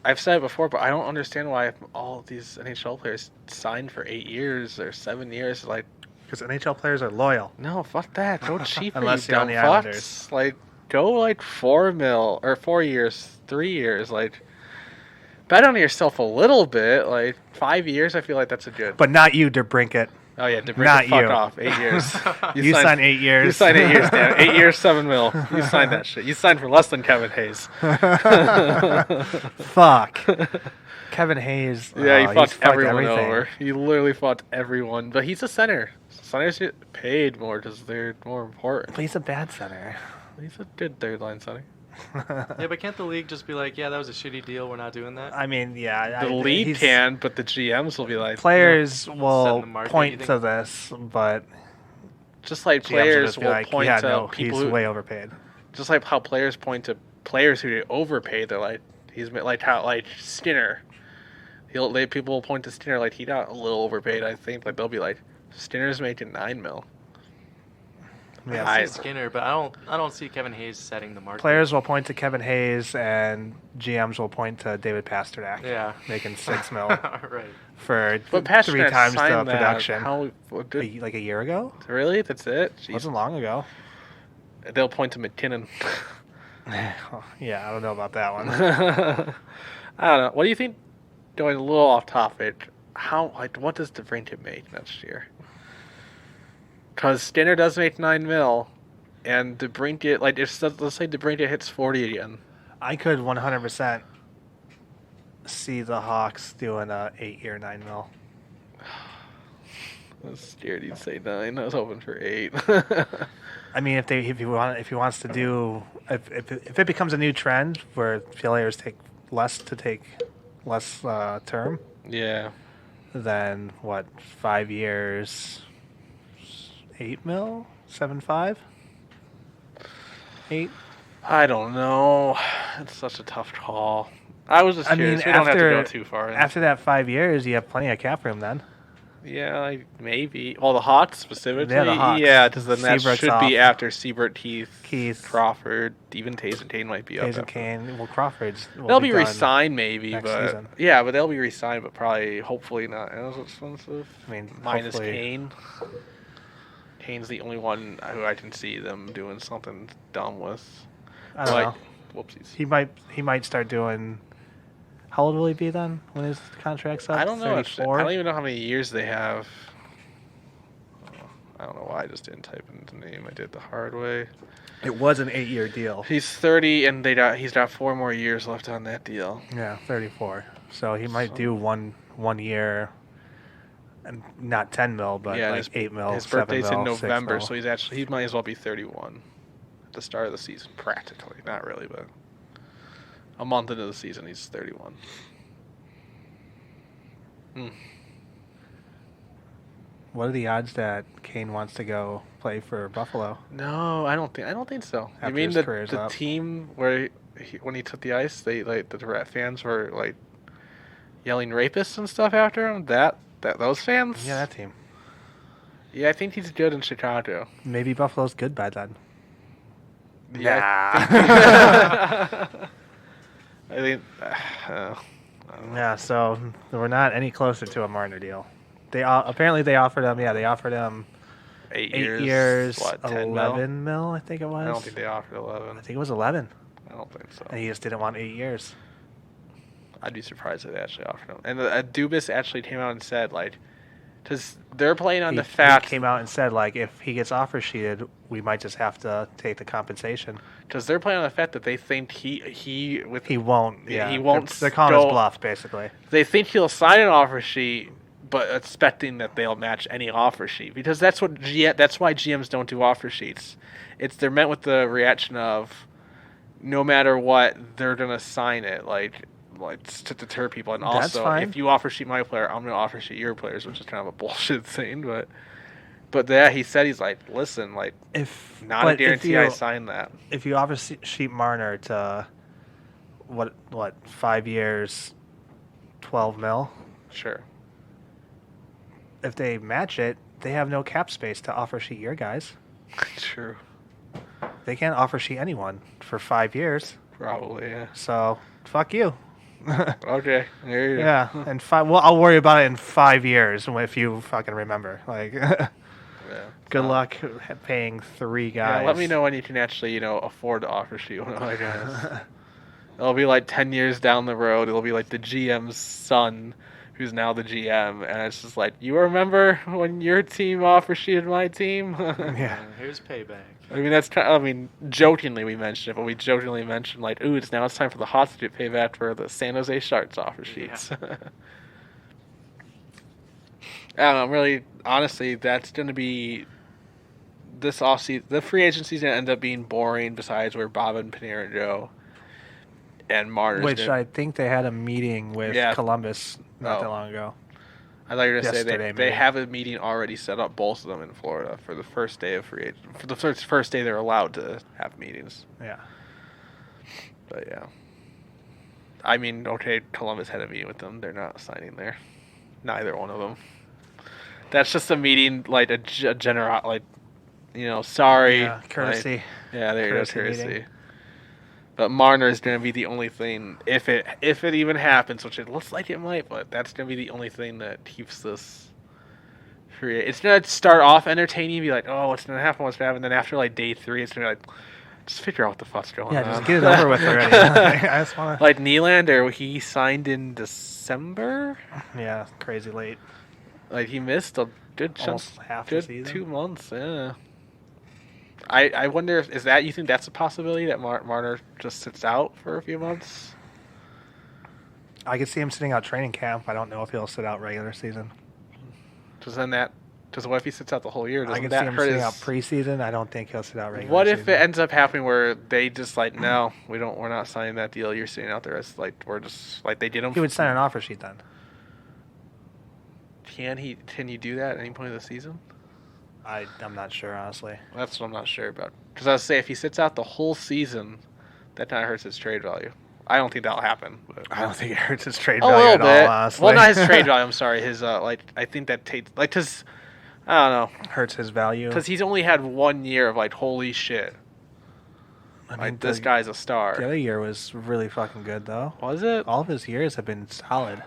I've said it before, but I don't understand why all of these NHL players signed for 8 years or 7 years. Like, Because NHL players are loyal. no, fuck that. Go cheaper, Unless you you're on dumb the fucks. Islanders. Like, go like 4 mil or 4 years, 3 years. Like, bet on yourself a little bit. Like 5 years, I feel like that's a good. But not you, DeBrinket. Oh yeah, to bring not the fuck you. off. 8 years. You signed 8 years. You signed 8 years, Dan. 8 years, 7 mil. You signed that shit. You signed for less than Kevin Hayes. Fuck. Kevin Hayes. Yeah, he he's fucked fucked everyone everything. over. He literally fucked everyone. But he's a center. Centers get paid more because they're more important. But he's a bad center. He's a good third line center. Yeah, but can't the league just be like, yeah, that was a shitty deal, we're not doing that? I mean, yeah. The lead he's- can, but the GMs will be like Players Set will the market, you point think? to this, but just like GMs will players just be will like, point yeah, to no, people he's who, way overpaid. just like how players point to players who get overpaid. They're like like Skinner. People will point to Skinner like he got a little overpaid. I think like they'll be like Skinner's making 9 mil. Yeah, I see Skinner, but I don't see Kevin Hayes setting the market. Players will point to Kevin Hayes, and GMs will point to David Pasternak. Yeah. Making 6 mil Right. for But 3 Pasternak times the signed that. production. How good? Like a year ago? Really? That's it? Jeez. Wasn't long ago. They'll point to McKinnon. Yeah, I don't know about that one. I don't know. What do you think? Going a little off topic. what does DeBrincat make next year? Because Skinner does make $9 million, and DeBrincat, like, let's say DeBrincat hits 40 again. I could 100% see the Hawks doing a 8-year $9 million. I was scared you'd say 9. I was hoping for 8. I mean, if he wants to do, if it becomes a new trend where players take less term, Yeah. then what? 5 years, $8 million, 7.5, 8. I don't know. It's such a tough call. I was just curious. We don't have to go too far in. After that 5 years, you have plenty of cap room then. Yeah, maybe. Well, the Hawks specifically. Yeah, the Hawks. Yeah, because then that Seabrook's should off. be after Seabrook, Keith, Crawford, even Tays and Kane might be up. Tays and Kane. Well, Crawford's. They'll be re-signed maybe, next but season. yeah, but they'll be re-signed, but probably, hopefully not as expensive. I mean, Minus hopefully- Kane. Kane's the only one who I can see them doing something dumb with. I don't know. Whoopsies. He might start doing. How old will he be then when his contract's up? I don't know. 34? I don't even know how many years they have. I don't know why I just didn't type in the name. I did the hard way. It was an 8-year deal. He's 30, and he's got 4 more years left on that deal. Yeah, 34. So he might do one year, and not 10 mil, but Yeah, like his, 8 mil. His 7 birthday's mil, in 6 November, mil. so he might as well be 31 at the start of the season, practically. Not really, but a month into the season, he's 31. What are the odds that Kane wants to go play for Buffalo? No, I don't think so. After You mean his career's the up. team where when he took the ice, they like the Rat fans were like yelling rapists and stuff after him? That those fans? Yeah, that team. Yeah, I think he's good in Chicago. Maybe Buffalo's good by then. Yeah, I think. I don't know. Yeah, so we're not any closer to a Marner deal. Apparently they offered him. Yeah, they offered him 8 8 years. years, What, 10 11 mil, I think it was. I don't think they offered 11. I think it was 11, I don't think so. and he just didn't want 8 years. I'd be surprised if they actually offered him. And Dubas actually came out and said, like, because they're playing on He the fact. came out and said, like, if he gets offer sheeted, we might just have to take the compensation. Because they're playing on the fact that they think he He won't. Yeah, he won't. They're calling his go- bluff, basically. They think he'll sign an offer sheet, but expecting that they'll match any offer sheet, because that's why GMs don't do offer sheets. They're meant with the reaction of, no matter what, they're gonna sign it, like to deter people. And That's also, fine. if you offer sheet my player, I'm gonna offer sheet your players, which is kind of a bullshit thing. But yeah, he said, he's like, listen, like, not a guarantee I sign that. If you offer sheet Marner to what 5 years, 12 mil. Sure. If they match it, they have no cap space to offer sheet your guys. True. They can't offer sheet anyone for 5 years. Probably, yeah. So fuck you. Okay. There you go. Yeah, and well, I'll worry about it in 5 years if you fucking remember. Like, Yeah. good luck paying 3 guys. Yeah, let me know when you can actually, afford to offer sheet one of my guys. It'll be like 10 years down the road. It'll be like the GM's son, who's now the GM, and it's just like, you remember when your team offer sheeted my team? Yeah. Here's payback. I mean, jokingly we mentioned it, but we jokingly mentioned, like, ooh, it's time for the Hawks to get payback for the San Jose Sharks offer sheets. I don't know, really, honestly, that's going to be this offseason. The free agency's going to end up being boring, besides where Bob and Panarin go. And Marner's Which I think they had a meeting with Columbus not that long ago. I thought you were going to say Yesterday, they maybe. have a meeting already set up, both of them in Florida, for the first day of free agent. For the first day they're allowed to have meetings. Yeah. But yeah. I mean, okay, Columbus had a meeting with them. They're not signing there. Neither one of them. That's just a meeting, like a general, like, sorry. Yeah, courtesy. Like, yeah, there you go, Courtesy courtesy. meeting. But Marner is going to be the only thing, if it even happens, which it looks like it might, but that's going to be the only thing that keeps this free. It's going to start off entertaining, be like, oh, what's going to happen, and then after like day 3, it's going to be like, Just figure out what the fuck's going Yeah, on. just get it over with already. I just want to. Like Nylander, he signed in December. Yeah, crazy late. Like he missed a good chunk, Almost half the good season. 2 months. Yeah. I wonder if is that you think that's a possibility that Marner just sits out for a few months? I could see him sitting out training camp. I don't know if he'll sit out regular season. Because what if he sits out the whole year? I Doesn't could that see him hurt sitting his? out preseason. I don't think he'll sit out regular What season. if it ends up happening where they just like, no, we're not signing that deal. You're sitting out there. It's like we're just like they did him. He would sign an offer sheet then. Can you do that at any point of the season? I'm not sure, honestly. That's what I'm not sure about. Because I would say if he sits out the whole season, that kind of hurts his trade value. I don't think that'll happen. But. I don't think it hurts his trade A value little at bit. all, honestly. Well, not his trade value. I'm sorry. His I think that takes because I don't know. Hurts his value. Because he's only had 1 year of like holy shit. I mean, Like this guy's a star. The other year was really fucking good, though. Was it? All of his years have been solid.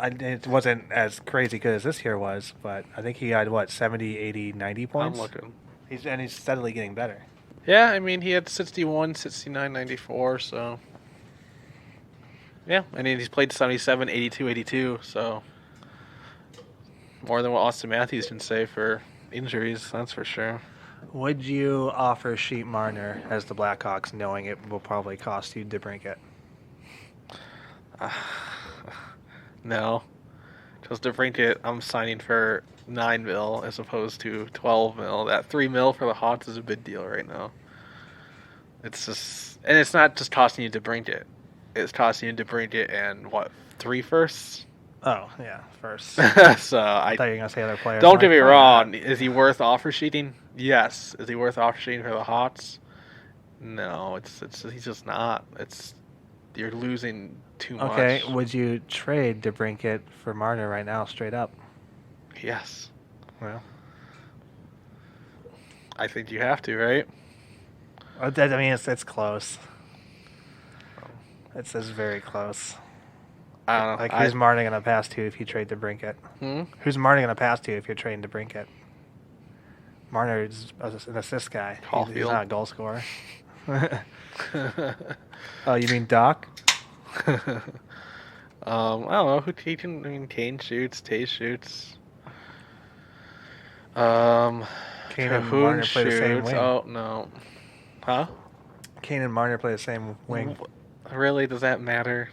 It wasn't as crazy good as this year was, but I think he had, 70, 80, 90 points? I'm looking. He's steadily getting better. Yeah, I mean, he had 61, 69, 94, so. Yeah, and he's played 77, 82, 82, so. More than what Austin Matthews can say for injuries, that's for sure. Would you offer Sheet Marner as the Blackhawks, knowing it will probably cost you DeBrincat? No. Just to bring it, I'm signing for $9 million as opposed to $12 million. That $3 million for the Hawks is a big deal right now. It's just, and it's not just tossing you to bring it. It's tossing you to bring it and what, 3 firsts? Oh, yeah, first. So I thought you were going to say other players. don't get me wrong. Is he worth offer sheeting? Yes. Is he worth offer sheeting for the Hawks? No, it's he's just not. You're losing too much. Okay, would you trade DeBrincat for Marner right now, straight up? Yes. Well, I think you have to, right? I mean, it's close. It's very close. I don't know. Like, who's Marner going to pass to if you trade DeBrincat? Who's Marner going to pass to if you're trading DeBrincat? Marner is an assist guy. He's Caulfield. not a goal scorer. Oh, you mean Doc? I don't know who he can. I mean, Kane shoots, Tay shoots. Kane and Cahoon Marner play the same shoots. wing. Oh no, huh? Kane and Marner play the same wing. Really? Does that matter?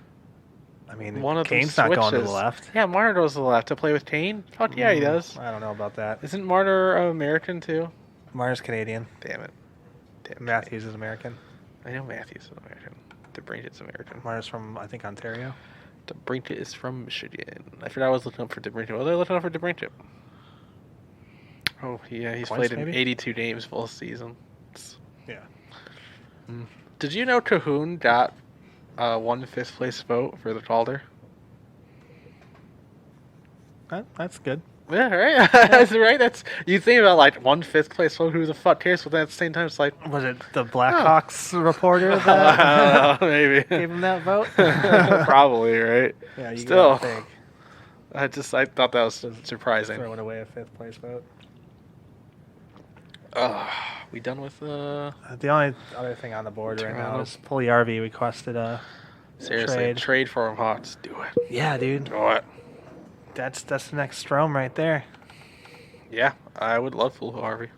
I mean, One of them Kane's not going to the switches. left. Yeah, Marner goes to the left to play with Kane. Fuck yeah, he does. I don't know about that. Isn't Marner American too? Marner's Canadian. Damn it. Matthews is American. I know Matthews is American. DeBrincat's American. Marner's from, I think, Ontario. DeBrincat is from Michigan. I forgot I was looking up for DeBrincat. What was I looking up for DeBrincat? Oh, yeah, he's Points, played in maybe? 82 games full season. Yeah. Did you know Cahoon got 1 5th place vote for the Calder? That's good. Yeah, right. That's right. That's you think about like 1 5th place vote. Who the fuck cares? But then at the same time, it's like Was it the Blackhawks reporter that I don't know, maybe gave him that vote? probably right. Yeah, you Still, gotta think. I thought that was surprising. Throwing away a 5th place vote. We done with The only other thing on the board right now Toronto. is Puljujärvi requested a seriously trade for him, Hawks. Do it. Yeah, dude. Do it. That's the next Strome right there. Yeah, I would love Phil Harvey.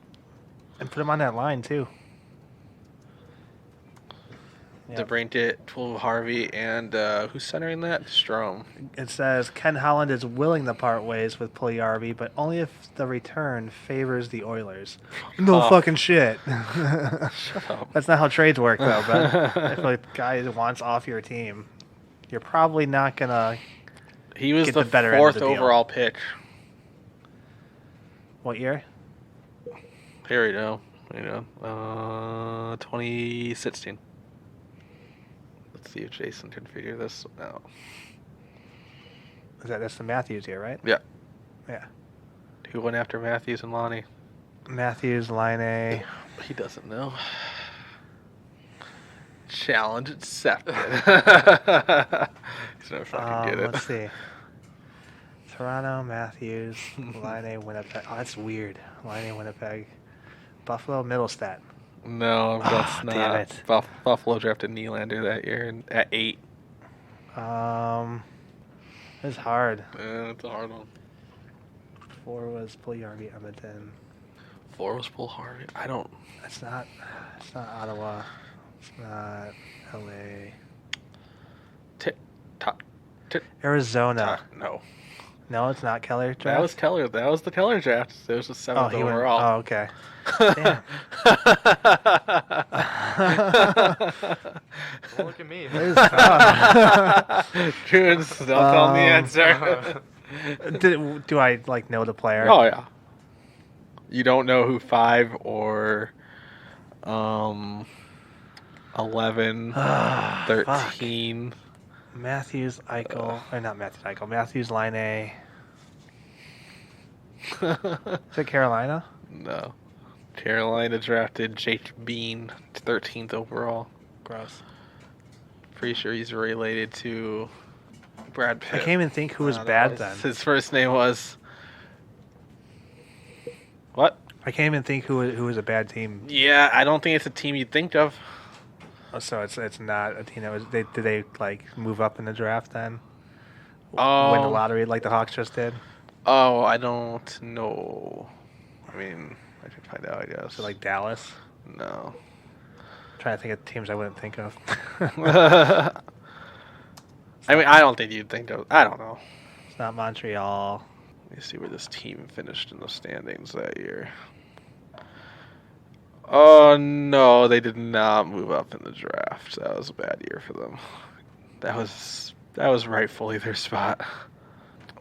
And put him on that line, too. Yep. DeBrincat, Phil Harvey, and who's centering that? Strome. It says Ken Holland is willing to part ways with Puljujärvi, but only if the return favors the Oilers. No fucking shit. Shut up. That's not how trades work, though. But if a guy wants off your team, you're probably not gonna. He was Get the the better end of 4th the deal. overall pick. What year? Here we go. 2016. Let's see if Jason can figure this out. That's the Matthews year, right? Yeah. Yeah. Who went after Matthews and Lonnie? Matthews, Line. He doesn't know. Challenge accepted. He's never fucking get it. Let's see. Toronto, Matthews, Line, Winnipeg. Oh, that's weird. Line, Winnipeg. Buffalo Middlestat. No, that's Ah, not. damn it. Buffalo drafted Nylander that year at 8. It's hard. It's a hard one. 4 was Puljujarvi, Edmonton. 4 was Paul Harvey. I don't. It's not Ottawa. It's not LA. Arizona. No. No, it's not Keller draft. That was Keller. That was the Keller draft. It was the 7th he went. overall. Oh, okay. Damn. Don't look at me. It is tough. Junes, don't tell me the answer. Do I know the player? Oh yeah. You don't know who 5 or 11, 13. Matthews, Eichel, or not Matthews, Eichel. Matthews, Line A. Is it Carolina? No. Carolina drafted Jake Bean, 13th overall. Gross. Pretty sure he's related to Brad Pitt. I can't even think who was bad then. His first name was... What? I can't even think who was a bad team. Yeah, I don't think it's a team you'd think of. Oh, so it's not a team that was. Did they move up in the draft then? Oh. Win the lottery like the Hawks just did. Oh, I don't know. I mean, I could find out, I guess. So Dallas. No. I'm trying to think of teams I wouldn't think of. I mean, I don't think you'd think of. I don't know. It's not Montreal. Let me see where this team finished in the standings that year. Oh, no, they did not move up in the draft. That was a bad year for them. That was rightfully their spot.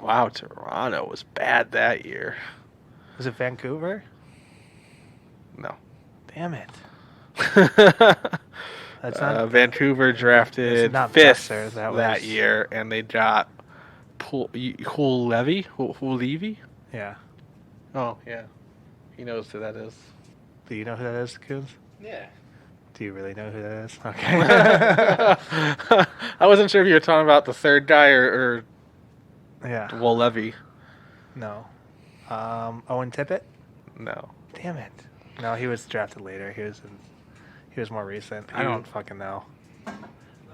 Wow, Toronto was bad that year. Was it Vancouver? No. Damn it. That's not. Vancouver drafted not 5th Besser, that that was- year, and they got Hulevy? Yeah. Oh, yeah. He knows who that is. Do you know who that is, Coons? Yeah. Do you really know who that is? Okay. I wasn't sure if you were talking about the third guy or Yeah. Wolevy. No. Owen Tippett? No. Damn it. No, he was drafted later. He was more recent. I don't fucking know.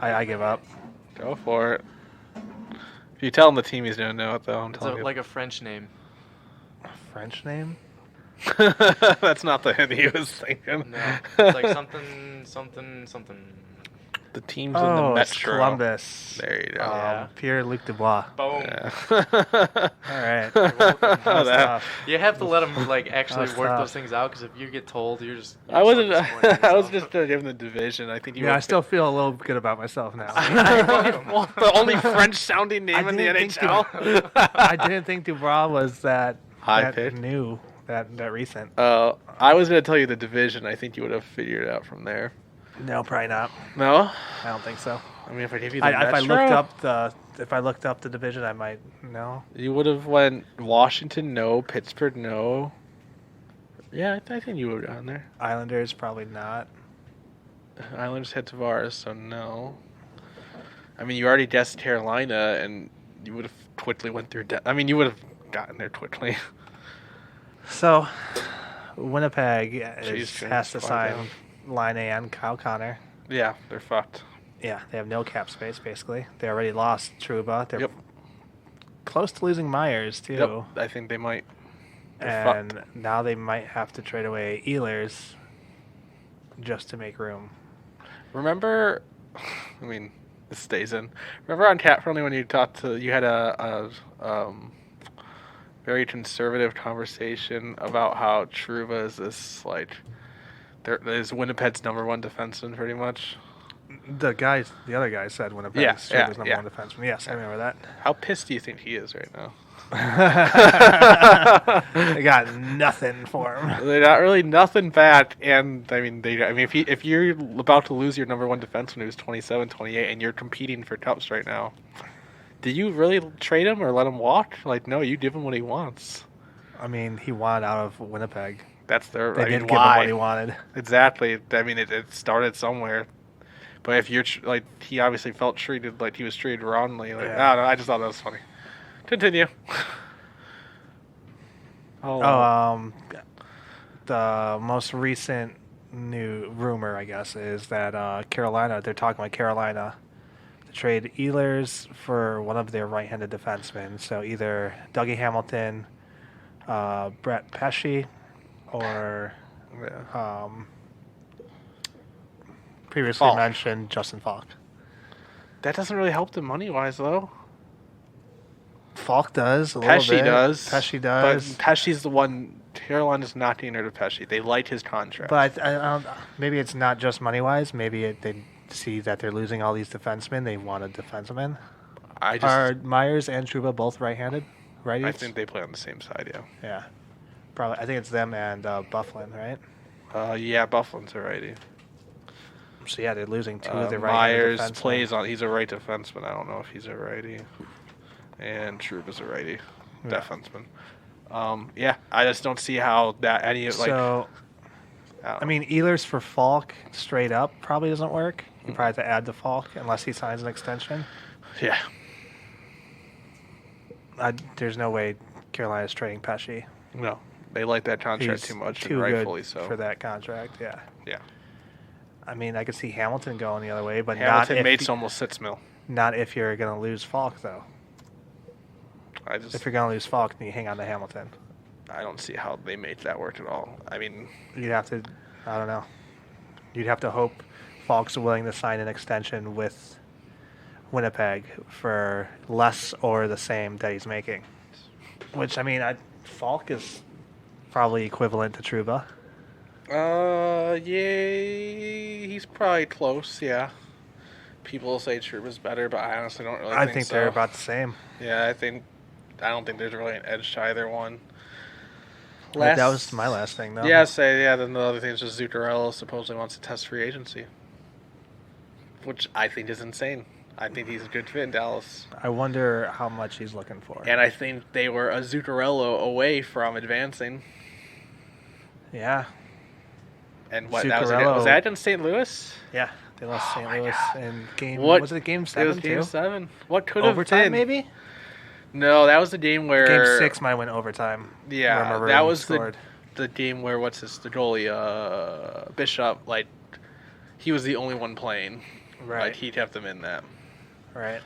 I give up. Go for it. If you tell him the team, he's going to know it, though. I'm It's telling you. like a French name. A French name? That's not the hint he was thinking. No. It's like something. The team's in the It's Metro. Columbus. There you go. Yeah. Pierre-Luc Dubois. Boom. Yeah. All right. welcome. That was That- tough. You have to let them actually That's work tough. those things out, because if you get told, you're just. I wasn't. so disappointed in I was yourself. just giving the division. I think you. Yeah, were I still feel a little good about myself now. Well, the only French-sounding name in the didn't think NHL. I didn't think Dubois was that High pick. new, that recent. I was going to tell you the division. I think you would have figured it out from there. No, probably not. No. I don't think so. I mean, if I gave you the If I Metro, looked up the division, I might know. you would have went Washington. No. Pittsburgh. No. Yeah, I think you would have gone there. Islanders probably not. Islanders had Tavares, so no. I mean, you already guessed Carolina, and you would have quickly went through. You would have gotten there quickly. So, Winnipeg Jeez, has to far sign down. Line A and Kyle Connor. Yeah, they're fucked. Yeah, they have no cap space, basically. They already lost Trouba. They're Yep. close to losing Myers, too. Yep. I think they might. They're And fucked. now they might have to trade away Ehlers just to make room. Remember, I mean, this stays in. Remember on Cat Friendly when you had a very conservative conversation about how Trouba is this is Winnipeg's #1 defenseman pretty much. The other guy said Winnipeg Yeah, is yeah, number yeah. one defenseman. Yes, I remember that. How pissed do you think he is right now? They got nothing for him. They got really nothing back, and if you're about to lose your #1 defenseman who's 27, 28, and you're competing for cups right now, do you really trade him or let him walk? No, you give him what he wants. I mean, he wanted out of Winnipeg. That's their. They didn't give him why? what he wanted. Exactly. I mean, it started somewhere. But if you're he obviously felt treated like he was treated wrongly. I don't know. I just thought that was funny. Continue. the most recent new rumor, I guess, is that Carolina, they're talking about Carolina to trade Ehlers for one of their right-handed defensemen. So either Dougie Hamilton, Brett Pesce, or previously Falk. mentioned Justin Falk. That doesn't really help them money-wise, though. Falk does a little Pesce bit. does. Pesce does. But Pesce's the one. Carolina's not getting rid of Pesce. They like his contract. But I don't, maybe it's not just money-wise. Maybe they see that they're losing all these defensemen. They want a defenseman. Are Myers and Trouba both right-handed? Righties? I think they play on the same side, yeah. Yeah. Probably. I think it's them and Bufflin, right? Yeah, Bufflin's a righty. So, yeah, they're losing two of their right-handed Myers defensemen. plays on. He's a right defenseman. I don't know if he's a righty. And Trouba's a righty defenseman. Yeah, I just don't see how that any like. So, I mean, Ehlers for Falk straight up probably doesn't work. You probably have to add the Falk unless he signs an extension. Yeah. There's no way Carolina's trading Pesce. No, they like that contract He's too much, too and rightfully good so. for that contract. Yeah. Yeah. I mean, I could see Hamilton going the other way, but Hamilton not made if almost $6 million. not if you're going to lose Falk though. If you're going to lose Falk, then you hang on to Hamilton. I don't see how they make that work at all. I mean, You'd have to, I don't know. You'd have to hope Falk's willing to sign an extension with Winnipeg for less or the same that he's making. Which, I mean, Falk is probably equivalent to Trouba. yeah, he's probably close. Yeah, people say Trouba's better, but I honestly don't really. I think so. they're about the same. Yeah, I don't think there's really an edge to either one. That was my last thing, though. Yeah, then the other thing is just Zuccarello supposedly wants to test free agency, which I think is insane. I think he's a good fit in Dallas. I wonder how much he's looking for. And I think they were a Zuccarello away from advancing. Yeah. And what, was that in St. Louis? Yeah, they lost St. Louis in game. What Was it game 7? It was game 7. What could have overtime, been? maybe? No, that was the game where Game 6 might have went overtime. Yeah, where that Maroon was scored. the game where the goalie Bishop, like, he was the only one playing. Right. Like, he kept them in that. Right.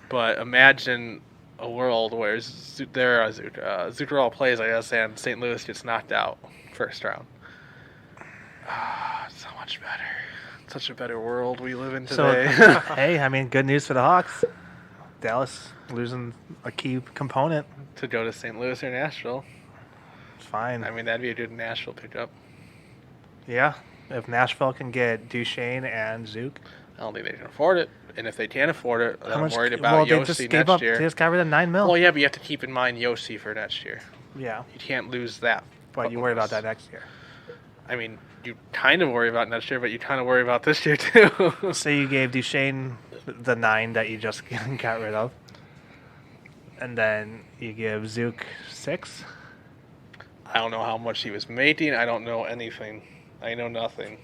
But imagine a world where Zuccarello plays, I guess, and St. Louis gets knocked out first round. So much better. Such a better world we live in today. So, hey, I mean, good news for the Hawks. Dallas losing a key component. To go to St. Louis or Nashville. It's fine. I mean, that'd be a good Nashville pickup. Yeah. If Nashville can get Duchesne and Zook. I don't think they can afford it. And if they can't afford it, then I'm worried about they Yossi just gave next up, year. They just got rid of $9 million. Well, yeah, but you have to keep in mind Yossi for next year. Yeah. You can't lose that. But you worry about that next year. I mean, you kind of worry about next year, but you kind of worry about this year, too. So you gave Duchesne the 9 that you just got rid of. And then you give Zook 6. I don't know how much he was making. I don't know anything. I know nothing.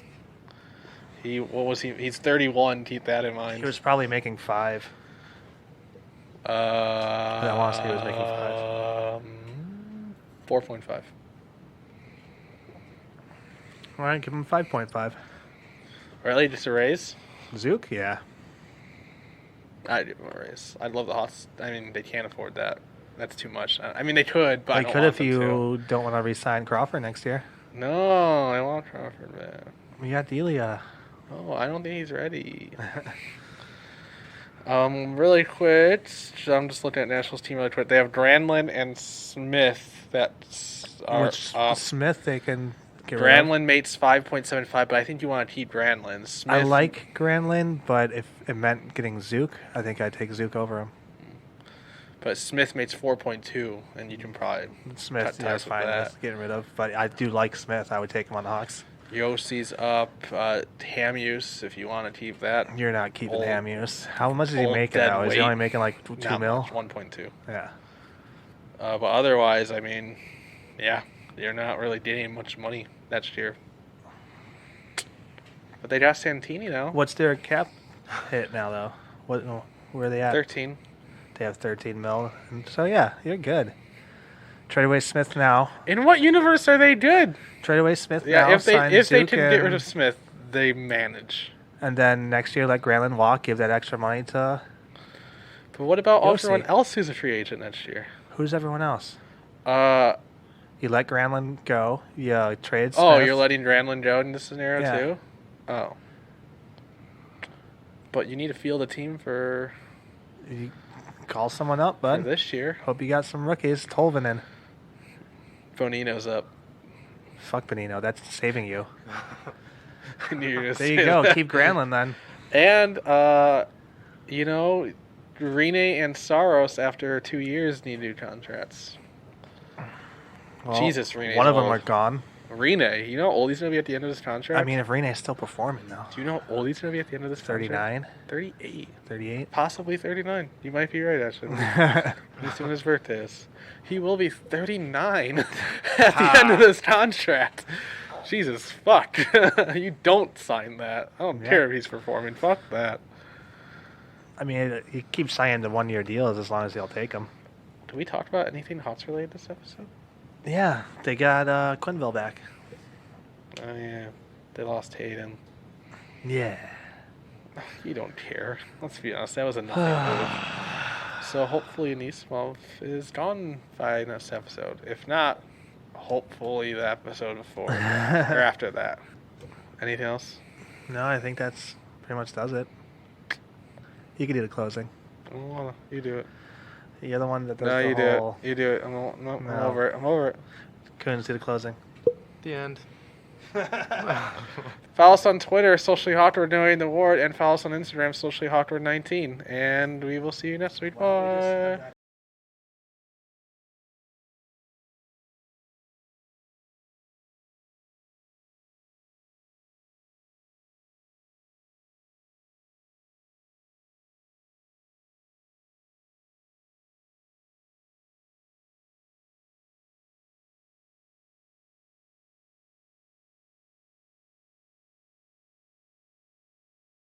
He's 31. Keep that in mind. He was probably making 5. I want to say he was making 5. 4.5. All right, give him 5.5. Really? Just a raise? Zook, yeah. I'd give him a raise. I'd love the Hawks. I mean, they can't afford that. That's too much. I mean, they could, but I They don't could want if them you don't want to re-sign Crawford next year. to. No, I want Crawford back. We got Delia. Oh, I don't think he's ready. Really quick, I'm just looking at Nationals team really quick. They have Granlund and Smith that are Which up. Smith they can get rid of. Granlund makes 5.75, but I think you want to keep Granlund. Smith, I like Granlund, but if it meant getting Zook, I think I'd take Zook over him. But Smith makes 4.2, and you can probably Smith, cut yeah, ties with fine. that. That's getting rid of. But I do like Smith. I would take him on the Hawks. Yossi's up. Hamuse, if you want to keep that. You're not keeping Old- Hamuse. How much is he old making dead now? Is he weight. only making like 2 Not mil? much, 1.2. Yeah. But otherwise, I mean, yeah, you're not really getting much money next year. But they got Santini now. What's their cap hit now, though? Where are they at? 13. They have 13 mil. And so, yeah, you're good. Trade away Smith now. In what universe are they good? Trade away Smith Yeah, now. if they sign can Zook get rid of Smith, they manage. And then next year let Granlund walk. Give that extra money to. But what about You'll everyone see. else who's a free agent next year? Who's everyone else? Uh You let Granlund go. You trade Smith. oh, you're letting Granlund go in this scenario Yeah. too? Oh. But you need to field a team for You call someone up, bud. this year. Hope you got some rookies. Tolvanen. Bonino's up. Fuck Benino. That's saving you. I knew you were gonna There say you go. that. Keep Granlund then. And you know, Rene and Saros after 2 years need new contracts. Well, Jesus, Rene's one of them old. are gone. Rene, you know how old he's gonna be at the end of his contract? I mean, if Rene's still performing though. do you know how old he's gonna be at the end of this contract? 39, 38. 38. Possibly 39. You might be right, actually. He's doing his birthday is. He will be 39 at the end of this contract. Jesus, fuck. You don't sign that. I don't Yeah. care if he's performing. Fuck that. I mean, he keeps signing the 1-year deals as long as they'll take them. Did we talk about anything Hawks related this episode? Yeah, they got Quinville back. Oh, yeah. They lost Hayden. Yeah. You don't care. Let's be honest. That was a nothing move. So hopefully Nismov is gone by next episode. If not, hopefully the episode before or after that. Anything else? No, I think that's pretty much does it. You can do the closing. Oh, you do it. You're the one that does No, the you do it. whole. You do it. I'm No. over it. I'm over it. Coons do the closing. The end. Follow us on Twitter, Socially Hawkward knowing the ward, and follow us on Instagram, Socially Hawkward 19. And we will see you next week. Bye.